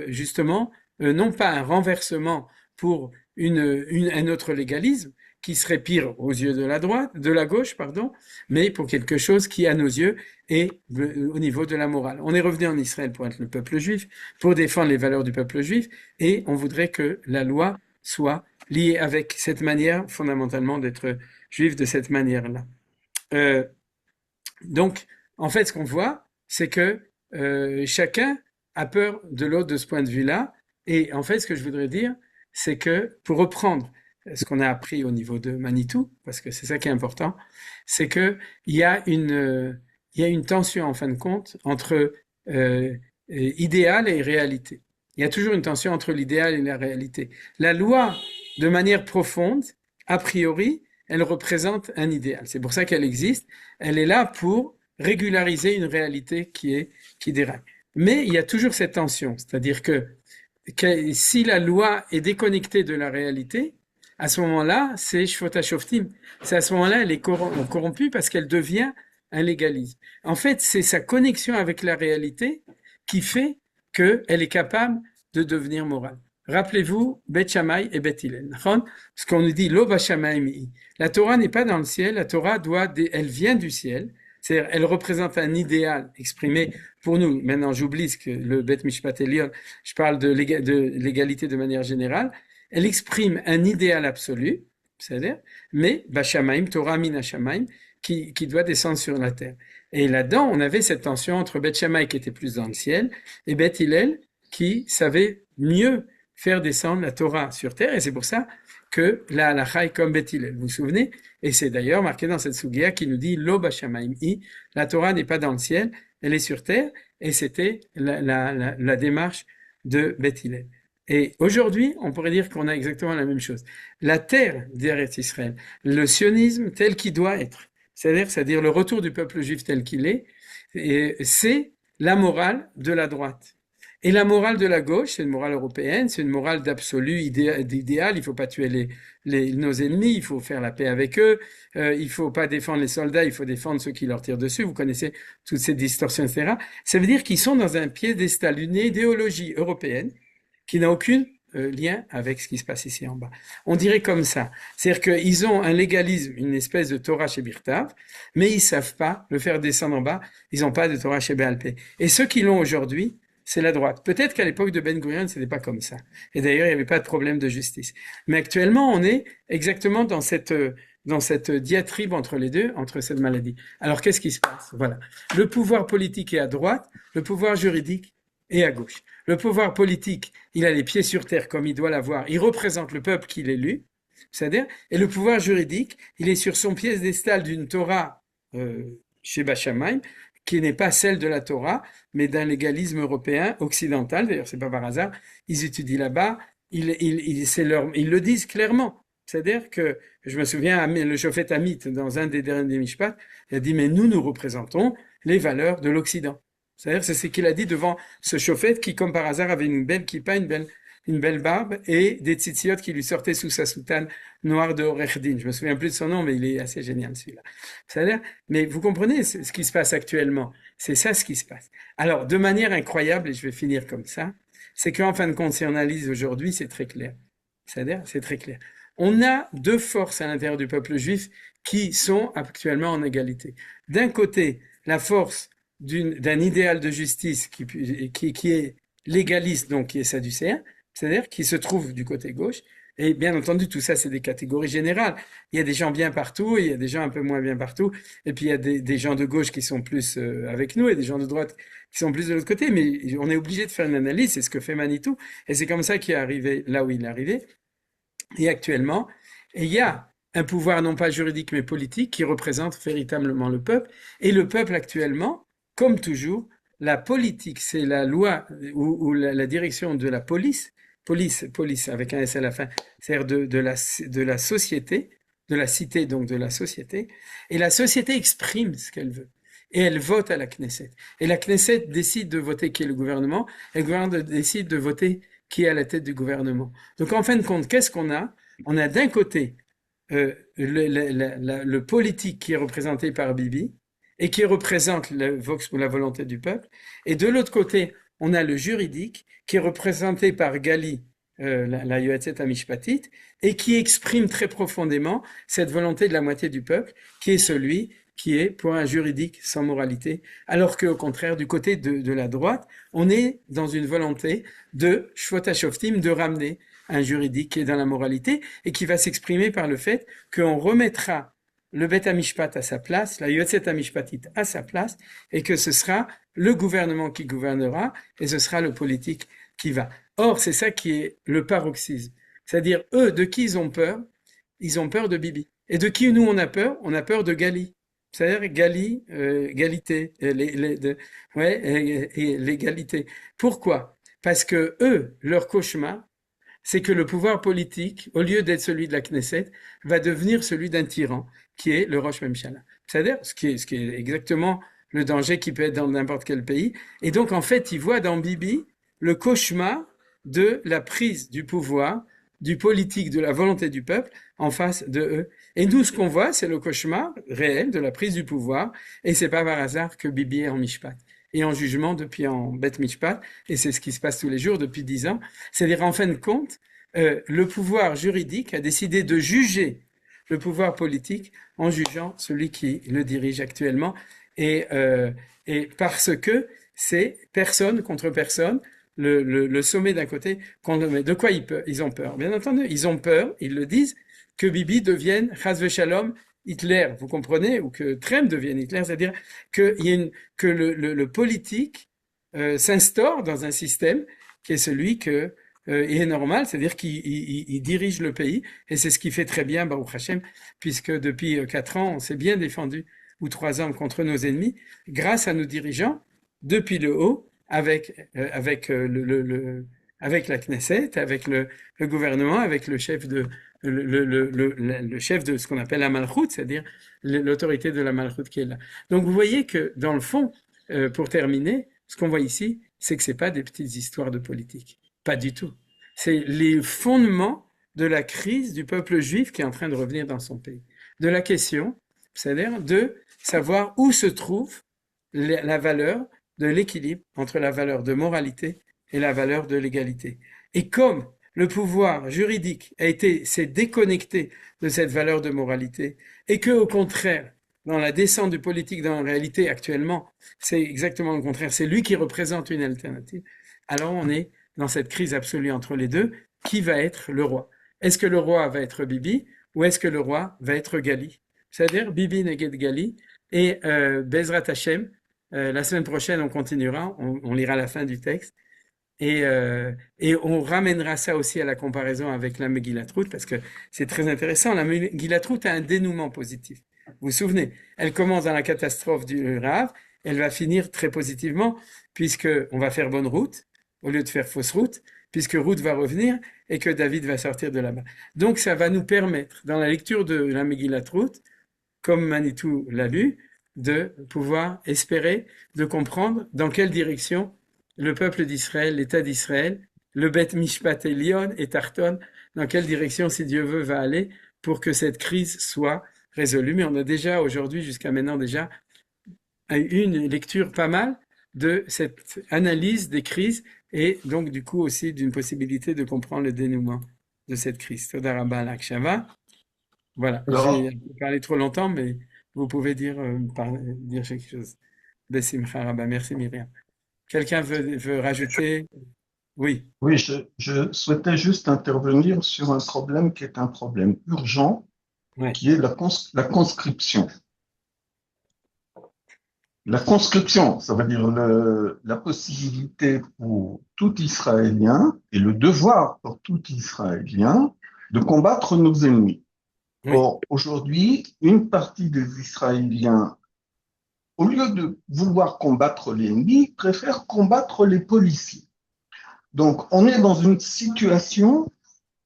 Speaker 2: justement non pas un renversement pour un autre légalisme qui serait pire aux yeux de la gauche, pardon, mais pour quelque chose qui à nos yeux est au niveau de la morale. On est revenu en Israël pour être le peuple juif, pour défendre les valeurs du peuple juif, et on voudrait que la loi soit liée avec cette manière fondamentalement d'être juif de cette manière-là. Donc, en fait, ce qu'on voit, c'est que chacun a peur de l'autre de ce point de vue-là. Et en fait, ce que je voudrais dire, c'est que pour reprendre ce qu'on a appris au niveau de Manitou, parce que c'est ça qui est important, c'est que il y a une tension en fin de compte entre idéal et réalité. Il y a toujours une tension entre l'idéal et la réalité. La loi, de manière profonde, a priori, elle représente un idéal. C'est pour ça qu'elle existe. Elle est là pour régulariser une réalité qui déraille. Mais il y a toujours cette tension, c'est-à-dire que si la loi est déconnectée de la réalité, à ce moment-là, c'est Shvota Shoftim. C'est à ce moment-là, elle est corrompue parce qu'elle devient un légalisme. En fait, c'est sa connexion avec la réalité qui fait qu'elle est capable de devenir morale. Rappelez-vous, Bet Shammai et Bet Hillel. Ce qu'on nous dit, Lo Bashamayim. La Torah n'est pas dans le ciel, la Torah elle vient du ciel. C'est-à-dire, elle représente un idéal exprimé pour nous. Maintenant, j'oublie ce que le Bet Mishpat Elyon, je parle de l'égalité de manière générale. Elle exprime un idéal absolu, c'est-à-dire, mais Bashamaim, Torah min Hashamaim, qui doit descendre sur la terre. Et là-dedans, on avait cette tension entre Beth Shammai qui était plus dans le ciel et Beth Hillel qui savait mieux faire descendre la Torah sur terre. Et c'est pour ça que la halacha est comme Beth Hillel. Vous vous souvenez? Et c'est d'ailleurs marqué dans cette sugia qui nous dit Lo Bashamaim I. La Torah n'est pas dans le ciel, elle est sur terre. Et c'était la démarche de Beth Hillel. Et aujourd'hui, on pourrait dire qu'on a exactement la même chose. La terre d'Eretz Israël, le sionisme tel qu'il doit être, c'est-à-dire le retour du peuple juif tel qu'il est, et c'est la morale de la droite. Et la morale de la gauche, c'est une morale européenne, c'est une morale d'absolu, d'idéal, il ne faut pas tuer nos ennemis, il faut faire la paix avec eux, il ne faut pas défendre les soldats, il faut défendre ceux qui leur tirent dessus, vous connaissez toutes ces distorsions, etc. Ça veut dire qu'ils sont dans un piédestal, une idéologie européenne qui n'a aucun lien avec ce qui se passe ici en bas. On dirait comme ça. C'est-à-dire qu'ils ont un légalisme, une espèce de Torah chez Birtav, mais ils savent pas le faire descendre en bas. Ils n'ont pas de Torah chez Béalpé. Et ceux qui l'ont aujourd'hui, c'est la droite. Peut-être qu'à l'époque de Ben Gurion, c'était pas comme ça. Et d'ailleurs, il n'y avait pas de problème de justice. Mais actuellement, on est exactement dans cette diatribe entre les deux, entre cette maladie. Alors, qu'est-ce qui se passe? Voilà. Le pouvoir politique est à droite, le pouvoir juridique est à gauche. Le pouvoir politique, il a les pieds sur terre comme il doit l'avoir. Il représente le peuple qu'il élu, c'est-à-dire, et le pouvoir juridique, il est sur son piédestal d'une Torah chez Bashamaim, qui n'est pas celle de la Torah, mais d'un légalisme européen occidental. D'ailleurs, c'est pas par hasard. Ils étudient là-bas. Ils le disent clairement. C'est-à-dire que je me souviens, le Shofet Amit, dans un des derniers Mishpat, il a dit mais nous représentons les valeurs de l'Occident. C'est-à-dire, c'est ce qu'il a dit devant ce Shofet qui, comme par hasard, avait une belle kippa, une belle barbe et des tzitziot qui lui sortaient sous sa soutane noire de Orechdin. Je me souviens plus de son nom, mais il est assez génial, celui-là. C'est-à-dire, mais vous comprenez ce qui se passe actuellement. C'est ça ce qui se passe. Alors, de manière incroyable, et je vais finir comme ça, c'est qu'en fin de compte, si on analyse aujourd'hui, c'est très clair. C'est-à-dire, c'est très clair. On a deux forces à l'intérieur du peuple juif qui sont actuellement en égalité. D'un côté, la force d'un idéal de justice qui est légaliste, donc qui est sadducéen, c'est-à-dire qui se trouve du côté gauche. Et bien entendu, tout ça, c'est des catégories générales. Il y a des gens bien partout, et il y a des gens un peu moins bien partout, et puis il y a des gens de gauche qui sont plus avec nous, et des gens de droite qui sont plus de l'autre côté, mais on est obligé de faire une analyse, c'est ce que fait Manitou, et c'est comme ça qu'il est arrivé là où il est arrivé. Et actuellement, il y a un pouvoir non pas juridique mais politique qui représente véritablement le peuple, et le peuple actuellement, comme toujours, la politique, c'est la loi ou la direction de la police avec un S à la fin, c'est-à-dire de la société, de la cité, donc de la société, et la société exprime ce qu'elle veut. Et elle vote à la Knesset. Et la Knesset décide de voter qui est le gouvernement, et le gouvernement décide de voter qui est à la tête du gouvernement. Donc en fin de compte, qu'est-ce qu'on a? On a d'un côté le politique qui est représenté par Bibi, et qui représente le vox ou la volonté du peuple, et de l'autre côté, on a le juridique qui est représenté par Gali, la Yoetzet Amishpatit, et qui exprime très profondément cette volonté de la moitié du peuple, qui est celui qui est pour un juridique sans moralité, alors qu'au contraire, du côté de la droite, on est dans une volonté de Shvot HaShoftim, de ramener un juridique qui est dans la moralité, et qui va s'exprimer par le fait qu'on remettra le Bet HaMishpat à sa place, la Yoetzet Amishpatit à sa place, et que ce sera le gouvernement qui gouvernera, et ce sera le politique qui va. Or, c'est ça qui est le paroxysme. C'est-à-dire, eux, de qui ils ont peur? Ils ont peur de Bibi. Et de qui nous on a peur? On a peur de Gali. C'est-à-dire Gali, égalité, l'égalité. Pourquoi? Parce que eux, leur cauchemar, c'est que le pouvoir politique, au lieu d'être celui de la Knesset, va devenir celui d'un tyran, qui est le Rosh Memshala. C'est-à-dire, ce qui est exactement le danger qui peut être dans n'importe quel pays. Et donc, en fait, ils voient dans Bibi le cauchemar de la prise du pouvoir, du politique, de la volonté du peuple en face de eux. Et nous, ce qu'on voit, c'est le cauchemar réel de la prise du pouvoir, et c'est pas par hasard que Bibi est en Mishpat. Et en jugement depuis en Beth Mishpat, et c'est ce qui se passe tous les jours depuis 10 ans. C'est-à-dire, en fin de compte, le pouvoir juridique a décidé de juger le pouvoir politique en jugeant celui qui le dirige actuellement, et parce que c'est personne contre personne, le sommet d'un côté contre le. De quoi ils ont peur? Bien entendu, ils ont peur, ils le disent, que Bibi devienne, chas v'shalom, Hitler, vous comprenez, ou que Trump devienne Hitler, c'est-à-dire que le politique s'instaure dans un système qui est celui que il est normal, c'est-à-dire qu'il dirige le pays, et c'est ce qu'il fait très bien, Baruch Hashem, puisque depuis 4 ans, on s'est bien défendu, ou 3 ans, contre nos ennemis, grâce à nos dirigeants, depuis le haut, avec la Knesset, avec le gouvernement, avec le chef le chef de ce qu'on appelle la Malchut, c'est-à-dire l'autorité de la Malchut qui est là. Donc vous voyez que dans le fond, pour terminer, ce qu'on voit ici, c'est que c'est pas des petites histoires de politique, pas du tout. C'est les fondements de la crise du peuple juif qui est en train de revenir dans son pays, de la question, c'est-à-dire de savoir où se trouve la valeur de l'équilibre entre la valeur de moralité et la valeur de l'égalité. Et comme le pouvoir juridique s'est déconnecté de cette valeur de moralité, et que, au contraire, dans la descente du politique dans la réalité actuellement, c'est exactement le contraire, c'est lui qui représente une alternative, alors on est dans cette crise absolue entre les deux. Qui va être le roi? Est-ce que le roi va être Bibi, ou est-ce que le roi va être Gali? C'est-à-dire Bibi Neged Gali, et Bezrat Hashem, la semaine prochaine on continuera, on lira la fin du texte, et on ramènera ça aussi à la comparaison avec la Megillat Ruth, parce que c'est très intéressant. La Megillat Ruth a un dénouement positif. Vous vous souvenez, elle commence dans la catastrophe du Rahav, elle va finir très positivement, puisque on va faire bonne route, au lieu de faire fausse route, puisque Ruth va revenir, et que David va sortir de là-bas. Donc ça va nous permettre, dans la lecture de la Megillat Ruth, comme Manitou l'a lu, de pouvoir espérer, de comprendre dans quelle direction le peuple d'Israël, l'État d'Israël, le Bet Mishpat Elion et Tarton, dans quelle direction, si Dieu veut, va aller pour que cette crise soit résolue. Mais on a déjà aujourd'hui, jusqu'à maintenant déjà, eu une lecture pas mal de cette analyse des crises et donc du coup aussi d'une possibilité de comprendre le dénouement de cette crise. Toda Rabba Lakshava. Voilà, j'ai parlé trop longtemps, mais vous pouvez dire quelque chose. Bessimcha Rabba. Merci Myriam. Quelqu'un veut rajouter? Oui.
Speaker 5: Oui, je souhaitais juste intervenir sur un problème qui est un problème urgent,
Speaker 2: Ouais.
Speaker 5: qui est la conscription. La conscription, ça veut dire la possibilité pour tout Israélien et le devoir pour tout Israélien de combattre nos ennemis.
Speaker 2: Oui.
Speaker 5: Or, aujourd'hui, une partie des Israéliens, au lieu de vouloir combattre l'ennemi, préfèrent combattre les policiers. Donc, on est dans une situation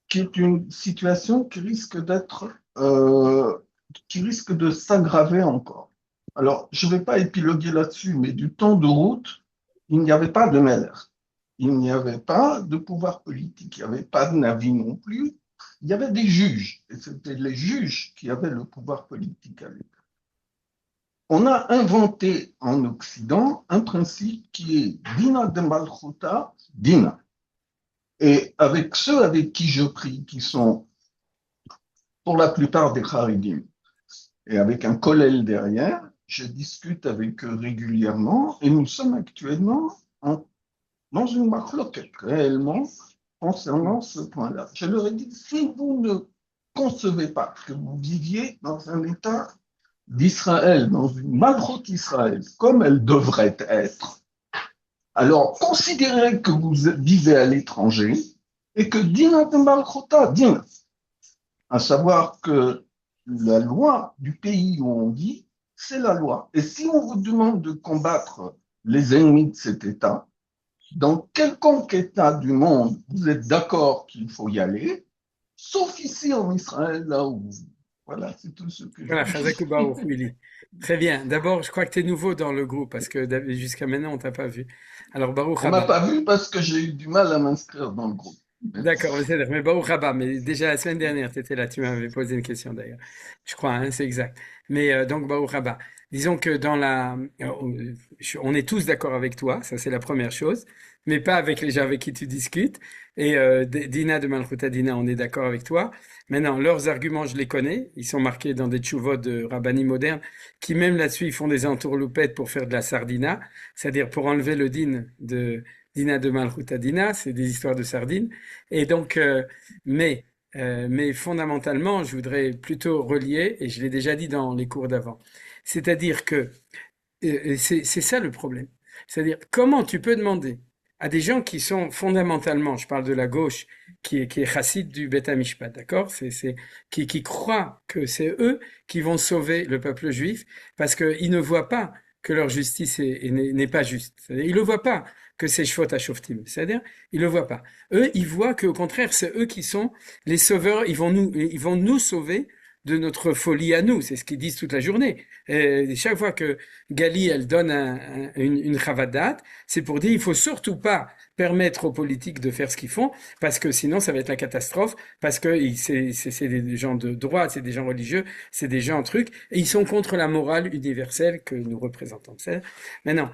Speaker 5: qui est une situation qui risque de s'aggraver encore. Alors, je ne vais pas épiloguer là-dessus, mais du temps de route, il n'y avait pas de maire, il n'y avait pas de pouvoir politique, il n'y avait pas de Navi non plus, il y avait des juges, et c'était les juges qui avaient le pouvoir politique à l'époque. On a inventé en Occident un principe qui est Dina de Malchuta, Dina. Et avec ceux avec qui je prie, qui sont pour la plupart des Haridim, et avec un kollel derrière, je discute avec eux régulièrement, et nous sommes actuellement dans une machloket réellement concernant ce point-là. Je leur ai dit, si vous ne concevez pas que vous viviez dans un État d'Israël, dans une Malchut Israël, comme elle devrait être, alors considérez que vous vivez à l'étranger et que Dina de Malchuta, Dina, à savoir que la loi du pays où on vit, c'est la loi. Et si on vous demande de combattre les ennemis de cet État, dans quelconque État du monde, vous êtes d'accord qu'il faut y aller, sauf ici en Israël, là où vous. Voilà, c'est tout ce que
Speaker 2: Voilà,
Speaker 5: je
Speaker 2: Chazak Baruch, Willy. Très bien. D'abord, je crois que tu es nouveau dans le groupe parce que jusqu'à maintenant, on t'a pas vu. Alors, Baruch
Speaker 5: On m'a
Speaker 2: Haba.
Speaker 5: pas vu parce que j'ai eu du mal à m'inscrire dans le groupe.
Speaker 2: D'accord, mais Baruch Haba. Mais déjà la semaine dernière, tu étais là, tu m'avais posé une question d'ailleurs. Je crois, hein, c'est exact. Mais donc, Baruch Haba. Disons que on est tous d'accord avec toi, ça c'est la première chose, mais pas avec les gens avec qui tu discutes. Et Dina de Malchuta Dina, on est d'accord avec toi. Maintenant, leurs arguments, je les connais. Ils sont marqués dans des tchouvot de rabbani modernes qui, même là-dessus, ils font des entourloupettes pour faire de la sardina, c'est-à-dire pour enlever le din de Dina de Malchuta Dina. C'est des histoires de sardines. Et donc, mais Mais fondamentalement, je voudrais plutôt relier, et je l'ai déjà dit dans les cours d'avant, c'est-à-dire que c'est ça le problème. C'est-à-dire, comment tu peux demander à des gens qui sont fondamentalement, je parle de la gauche, qui est chassid du Beth Mishpat, d'accord? Qui croient que c'est eux qui vont sauver le peuple juif parce qu'ils ne voient pas que leur justice n'est pas juste. C'est-à-dire, ils ne le voient pas que c'est Shvot HaShoftim. C'est-à-dire, ils ne le voient pas. Eux, ils voient qu'au contraire, c'est eux qui sont les sauveurs. Ils vont nous sauver de notre folie à nous. C'est ce qu'ils disent toute la journée. Et chaque fois que Gali, elle donne une chavadat, c'est pour dire il faut surtout pas permettre aux politiques de faire ce qu'ils font, parce que sinon ça va être la catastrophe, parce que c'est des gens de droite, c'est des gens religieux, c'est des gens trucs, et ils sont contre la morale universelle que nous représentons. Maintenant,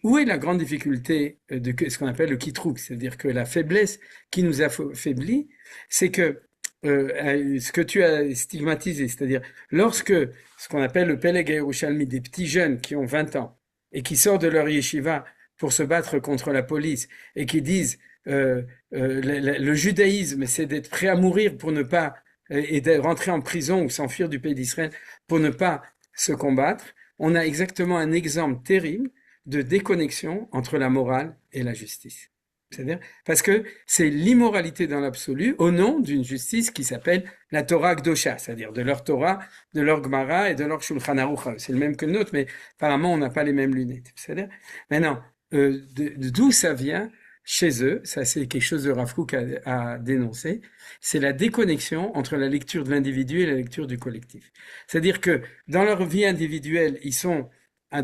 Speaker 2: où est la grande difficulté de ce qu'on appelle le kitrouk, c'est-à-dire que la faiblesse qui nous affaiblit, c'est que ce que tu as stigmatisé, c'est-à-dire lorsque ce qu'on appelle le Peleg Yerushalmi, des petits jeunes qui ont 20 ans et qui sortent de leur yeshiva pour se battre contre la police et qui disent le judaïsme, c'est d'être prêt à mourir pour ne pas et de rentrer en prison ou s'enfuir du pays d'Israël pour ne pas se combattre, on a exactement un exemple terrible de déconnexion entre la morale et la justice. C'est-à-dire, parce que c'est l'immoralité dans l'absolu au nom d'une justice qui s'appelle la Torah Kdosha, c'est-à-dire de leur Torah, de leur Gemara et de leur Shulchan Aruch. C'est le même que le nôtre, mais apparemment on n'a pas les mêmes lunettes. C'est-à-dire, maintenant, d'où ça vient chez eux, ça c'est quelque chose de Rav Kook à dénoncer, c'est la déconnexion entre la lecture de l'individu et la lecture du collectif. C'est-à-dire que dans leur vie individuelle, ils sont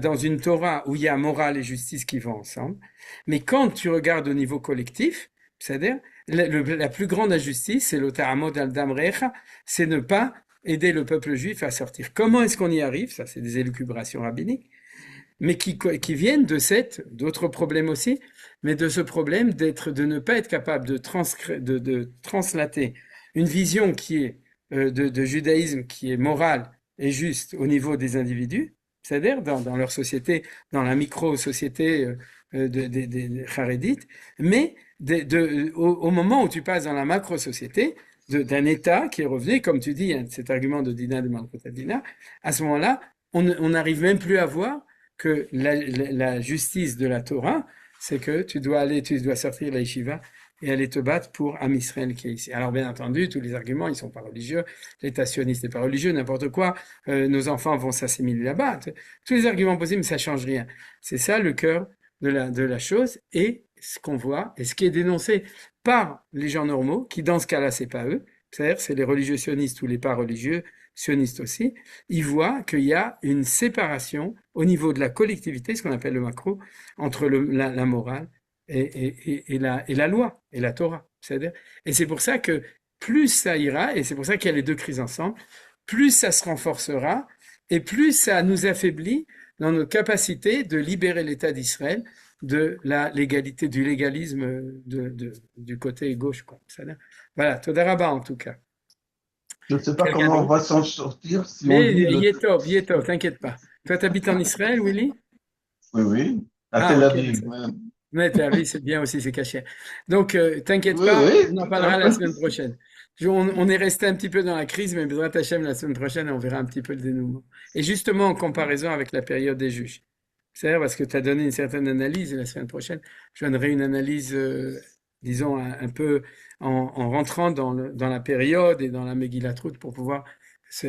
Speaker 2: dans une Torah où il y a morale et justice qui vont ensemble. Mais quand tu regardes au niveau collectif, c'est-à-dire la plus grande injustice, c'est l'otaramod al-dam recha, c'est ne pas aider le peuple juif à sortir. Comment est-ce qu'on y arrive? Ça, c'est des élucubrations rabbiniques, mais qui viennent d'autres problèmes aussi, mais de ce problème de ne pas être capable de translater une vision qui est de judaïsme qui est morale et juste au niveau des individus, c'est-à-dire dans leur société, dans la micro-société des Harédites, mais au moment où tu passes dans la macro-société, d'un État qui est revenu, comme tu dis, hein, cet argument de Dina de Malkut Dina, à ce moment-là, on n'arrive même plus à voir que la justice de la Torah, c'est que tu dois sortir la yeshiva et aller te battre pour Am Israël qui est ici. Alors bien entendu, tous les arguments, ils sont pas religieux, l'État sioniste n'est pas religieux, n'importe quoi, nos enfants vont s'assimiler là-bas. Tous les arguments possibles, mais ça change rien. C'est ça le cœur de la chose, et ce qu'on voit, et ce qui est dénoncé par les gens normaux, qui dans ce cas-là, c'est pas eux, c'est-à-dire c'est les religieux sionistes ou les pas religieux, sionistes aussi, ils voient qu'il y a une séparation au niveau de la collectivité, ce qu'on appelle le macro, entre la morale et la loi, et la Torah. C'est-à-dire, et c'est pour ça que plus ça ira, et c'est pour ça qu'il y a les deux crises ensemble, plus ça se renforcera, et plus ça nous affaiblit dans notre capacité de libérer l'État d'Israël de la légalité, du légalisme du côté gauche, quoi. Voilà, Toda Rabba en tout cas.
Speaker 5: Je ne sais pas comment on va s'en sortir si on
Speaker 2: Mais
Speaker 5: dit
Speaker 2: Yetov, t'inquiète pas. Toi, t'habites en Israël, Willy?
Speaker 5: Oui, oui, à Tel Aviv même.
Speaker 2: Mais Tel Aviv, c'est bien aussi, c'est caché. Donc, t'inquiète
Speaker 5: Oui,
Speaker 2: pas,
Speaker 5: oui,
Speaker 2: on en
Speaker 5: tout
Speaker 2: parlera
Speaker 5: à
Speaker 2: la
Speaker 5: fait.
Speaker 2: semaine prochaine. On est resté un petit peu dans la crise, mais Bezrat Hashem, la semaine prochaine, on verra un petit peu le dénouement. Et justement, en comparaison avec la période des juges. C'est parce que tu as donné une certaine analyse, et la semaine prochaine, je donnerai une analyse, disons, un peu en rentrant dans la période et dans la Megillat Ruth pour pouvoir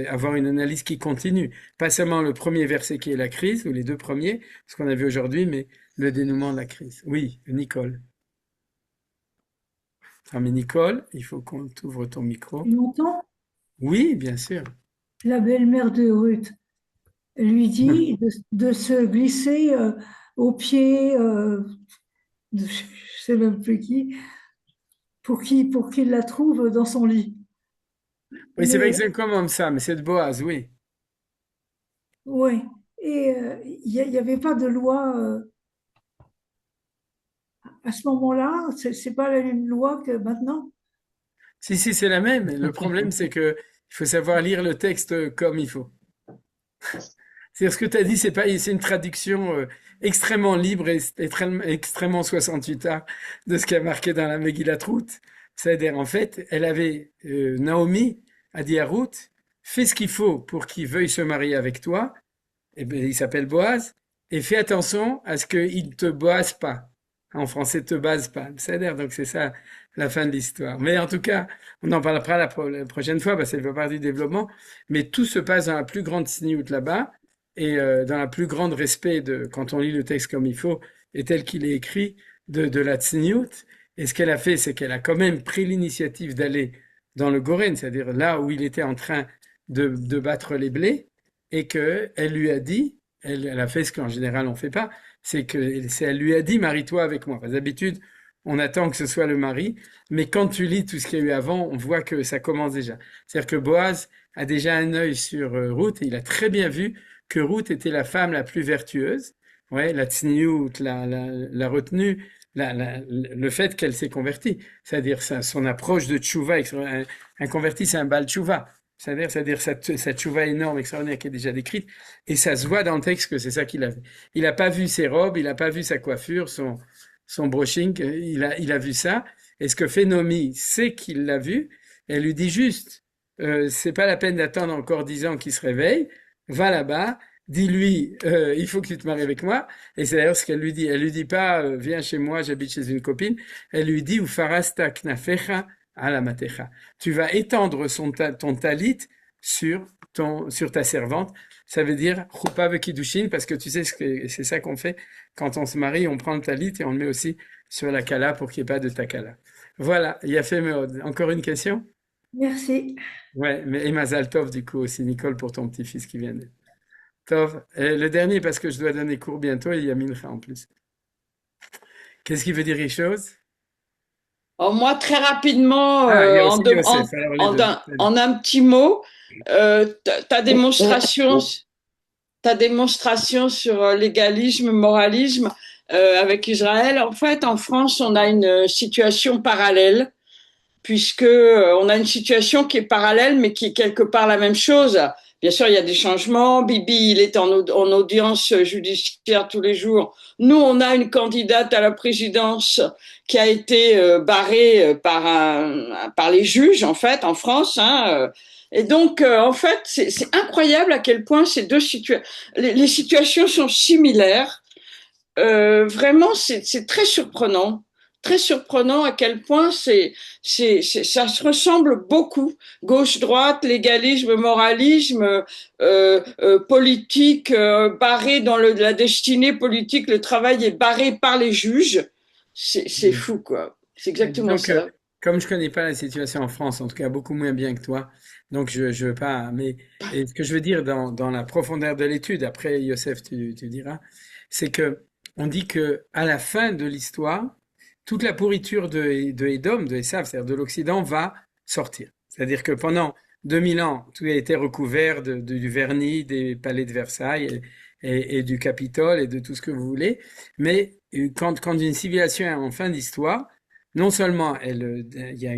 Speaker 2: avoir une analyse qui continue. Pas seulement le premier verset qui est la crise, ou les deux premiers, ce qu'on a vu aujourd'hui, mais le dénouement de la crise. Oui, Nicole. Ah, mais Nicole, il faut qu'on t'ouvre ton micro.
Speaker 6: Tu m'entends?
Speaker 2: Oui, bien sûr.
Speaker 6: La belle-mère de Ruth lui dit de se glisser au pied de je sais même plus qui, pour qu'il la trouve dans son lit.
Speaker 2: Oui, c'est pas
Speaker 6: Mais
Speaker 2: exactement comme ça, mais c'est de Boaz, oui.
Speaker 6: ouais, et il n'y avait pas de loi à ce moment-là. C'est pas la même loi que maintenant.
Speaker 2: Si, c'est la même. Le problème, c'est que il faut savoir lire le texte comme il faut. C'est ce que tu as dit, c'est une traduction extrêmement libre et extrêmement 68 art de ce qui a marqué dans la Megillat Ruth. C'est-à-dire, en fait, Naomi a dit à Ruth, fais ce qu'il faut pour qu'il veuille se marier avec toi. Et bien, il s'appelle Boaz. Et fais attention à ce qu'il ne te boise pas. En français, te base pas. C'est-à-dire, donc c'est ça la fin de l'histoire. Mais en tout cas, on en parlera la prochaine fois parce qu'elle fait partie du développement. Mais tout se passe dans la plus grande sniout là-bas et dans la plus grande respect de, quand on lit le texte comme il faut et tel qu'il est écrit, de la sniout. Et ce qu'elle a fait, c'est qu'elle a quand même pris l'initiative d'aller dans le Goren, c'est-à-dire là où il était en train de battre les blés, et qu'elle lui a dit, elle a fait ce qu'en général on fait pas, elle lui a dit marie-toi avec moi. D'habitude, on attend que ce soit le mari, mais quand tu lis tout ce qu'il y a eu avant, on voit que ça commence déjà. C'est-à-dire que Boaz a déjà un œil sur Ruth et il a très bien vu que Ruth était la femme la plus vertueuse. Ouais, la tsniout, la retenue, le fait qu'elle s'est convertie, c'est-à-dire son approche de tchouva, un converti c'est un bal tchouva, c'est-à-dire cette tchouva énorme, extraordinaire qui est déjà décrite, et ça se voit dans le texte que c'est ça qu'il a vu. Il n'a pas vu ses robes, il n'a pas vu sa coiffure, son brushing, il a vu ça, et ce que fait Nomi, c'est qu'il l'a vu, elle lui dit juste, c'est pas la peine d'attendre encore 10 ans qu'il se réveille, va là-bas, dis-lui, il faut que tu te maries avec moi. Et c'est d'ailleurs ce qu'elle lui dit. Elle lui dit pas, viens chez moi, j'habite chez une copine. Elle lui dit, ufarasta knafecha ala matecha. Tu vas étendre ton talit sur ta servante. Ça veut dire chuppah vekidushin, parce que tu sais c'est ça qu'on fait quand on se marie, on prend le talit et on le met aussi sur la kala pour qu'il n'y ait pas de takala. Voilà, il a fait encore une question?
Speaker 6: Merci.
Speaker 2: Ouais, mais et Mazal Tov du coup aussi, Nicole, pour ton petit-fils qui vient de... Tov. Et le dernier, parce que je dois donner cours bientôt, il y a Mincha en plus. Qu'est-ce qui veut dire quelque chose?
Speaker 4: Oh, moi, très rapidement,
Speaker 2: Ah, il y a aussi Yosef, alors les deux.
Speaker 4: en un petit mot, ta démonstration, ta démonstration sur l'égalisme, moralisme avec Israël. En fait, en France, on a une situation parallèle, puisque on a une situation qui est parallèle, mais qui est quelque part la même chose. Bien sûr, il y a des changements. Bibi, il est en audience judiciaire tous les jours. Nous, on a une candidate à la présidence qui a été barrée par les juges, en fait, en France. Et donc, en fait, c'est incroyable à quel point ces deux situations, les situations sont similaires. Vraiment, c'est très surprenant à quel point ça se ressemble beaucoup. Gauche-droite, légalisme, moralisme, politique barré dans la destinée politique, le travail est barré par les juges. C'est fou, quoi. C'est exactement ça.
Speaker 2: Comme je connais pas la situation en France, en tout cas beaucoup moins bien que toi, donc je veux pas. Mais ce que je veux dire dans la profondeur de l'étude, après Yosef, tu diras, c'est que on dit que à la fin de l'histoire, toute la pourriture de Édom, de Esav, c'est-à-dire de l'Occident, va sortir. C'est-à-dire que pendant 2000 ans, tout a été recouvert du vernis des palais de Versailles et du Capitole et de tout ce que vous voulez. Mais quand une civilisation est en fin d'histoire, non seulement il y a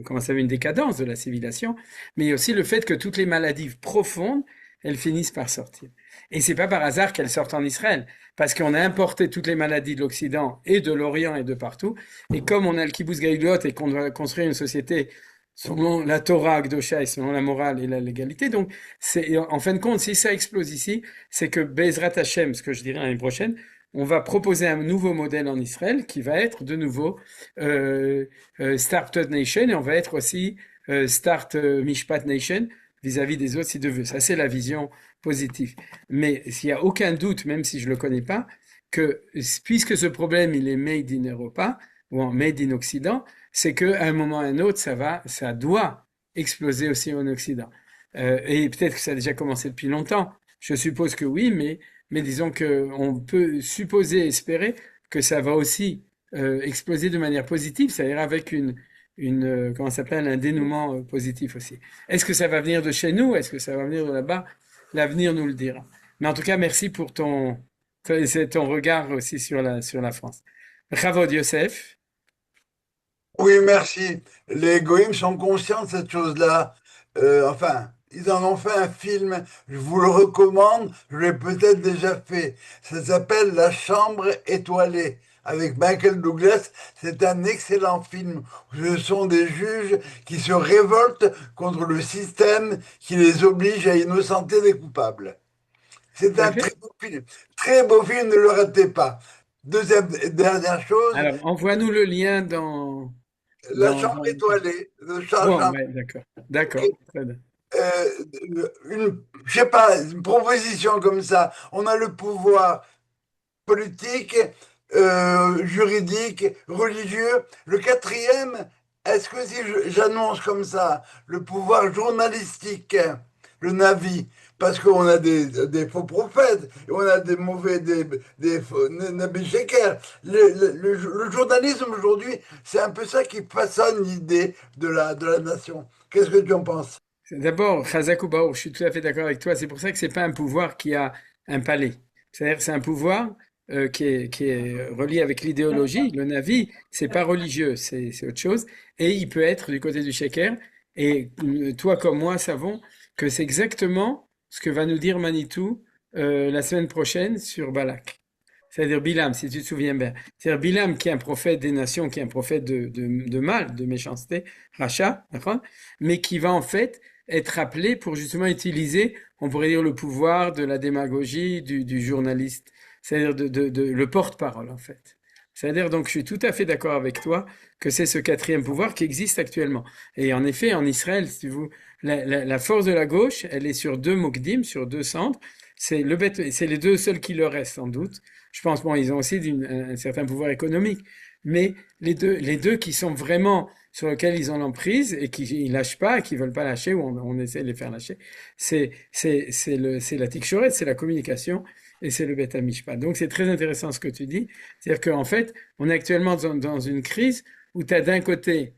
Speaker 2: comment ça s'appelle, une décadence de la civilisation, mais il y a aussi le fait que toutes les maladies profondes, elles finissent par sortir. Et c'est pas par hasard qu'elles sortent en Israël, parce qu'on a importé toutes les maladies de l'Occident et de l'Orient et de partout. Et comme on a le kibbutz gaïlot et qu'on doit construire une société selon la Torah Akdosha et selon la morale et la légalité, donc c'est en fin de compte, si ça explose ici, c'est que Bezrat Hashem, ce que je dirai l'année prochaine, on va proposer un nouveau modèle en Israël qui va être de nouveau Startup Nation, et on va être aussi Start Mishpat Nation vis-à-vis des autres si Dieu veut. Ça, c'est la vision positive. Mais s'il n'y a aucun doute, même si je ne le connais pas, que puisque ce problème il est made in Europa ou en made in Occident, c'est qu'à un moment ou à un autre, ça doit exploser aussi en Occident. Et peut-être que ça a déjà commencé depuis longtemps. Je suppose que oui, mais disons qu'on peut supposer, espérer que ça va aussi exploser de manière positive, c'est-à-dire avec comment ça s'appelle, un dénouement positif aussi. Est-ce que ça va venir de chez nous? Est-ce que ça va venir de là-bas? L'avenir nous le dira. Mais en tout cas, merci pour ton regard aussi sur la France. Chavod Yosef.
Speaker 7: Oui, merci. Les Goïms sont conscients de cette chose-là. Enfin, ils en ont fait un film. Je vous le recommande. Je l'ai peut-être déjà fait. Ça s'appelle La Chambre étoilée. avec Michael Douglas. C'est un excellent film. Ce sont des juges qui se révoltent contre le système qui les oblige à innocenter des coupables. C'est
Speaker 2: Tout à
Speaker 7: un
Speaker 2: fait.
Speaker 7: très beau film. Très beau film, ne le ratez pas. Deuxième, dernière chose,
Speaker 2: Alors, envoie-nous le lien
Speaker 7: La
Speaker 2: dans...
Speaker 7: chambre étoilée de Charles
Speaker 2: Bon,
Speaker 7: Chaplin.
Speaker 2: ouais, d'accord. D'accord, très bien.
Speaker 7: Je sais pas, une proposition comme ça. On a le pouvoir politique, juridique, religieux. Le quatrième, est-ce que si j'annonce comme ça le pouvoir journalistique, le Navi, parce qu'on a des faux prophètes, et on a des mauvais, des faux, Nabi Sheker. Le journalisme aujourd'hui, c'est un peu ça qui façonne l'idée de la nation. Qu'est-ce que tu en penses?
Speaker 2: D'abord, Chazak ou Baour, je suis tout à fait d'accord avec toi. C'est pour ça que c'est pas un pouvoir qui a un palais. C'est-à-dire que c'est un pouvoir qui est relié avec l'idéologie. Le Navi, c'est pas religieux, c'est autre chose. Et il peut être du côté du Sheker. Et toi comme moi savons que c'est exactement ce que va nous dire Manitou la semaine prochaine sur Balak. C'est-à-dire Bilam, si tu te souviens bien. C'est-à-dire Bilam qui est un prophète des nations, qui est un prophète de mal, de méchanceté, rachat, d'accord, mais qui va en fait être appelé pour justement utiliser, on pourrait dire, le pouvoir de la démagogie, du journaliste, c'est-à-dire le porte-parole en fait. C'est-à-dire donc je suis tout à fait d'accord avec toi que c'est ce quatrième pouvoir qui existe actuellement. Et en effet, en Israël, si vous, la force de la gauche, elle est sur deux mokdim, sur deux centres. C'est les deux seuls qui leur restent sans doute. Je pense, bon, ils ont aussi un certain pouvoir économique, mais les deux qui sont vraiment sur lesquels ils ont l'emprise et qui ne lâchent pas, et qui veulent pas lâcher, ou on essaie de les faire lâcher, c'est la tikchoret, c'est la communication, et c'est le Beth Mishpat. Donc c'est très intéressant ce que tu dis, c'est-à-dire qu'en fait, on est actuellement dans une crise où tu as d'un côté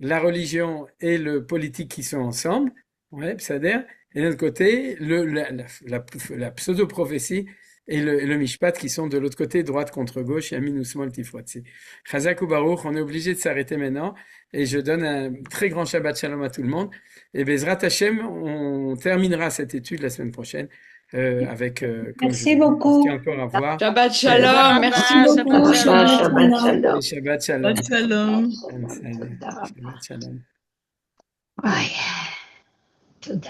Speaker 2: la religion et le politique qui sont ensemble, ouais, c'est-à-dire, et d'un autre côté, la pseudo-prophétie et le mishpat qui sont de l'autre côté, droite contre gauche, yamin ou smol tifrotzi. Chazak ou Baruch, on est obligé de s'arrêter maintenant, et je donne un très grand Shabbat Shalom à tout le monde. Et Bezrat Hashem, on terminera cette étude la semaine prochaine, avec, comme
Speaker 8: Merci
Speaker 2: je
Speaker 8: beaucoup.
Speaker 2: tiens encore à voir,
Speaker 4: Shabbat Shalom, merci.
Speaker 6: Merci beaucoup.
Speaker 8: Shabbat Shalom.
Speaker 2: et Shabbat Shalom.
Speaker 9: Shalom.
Speaker 2: Shabbat Shalom.
Speaker 8: Ouais. Tout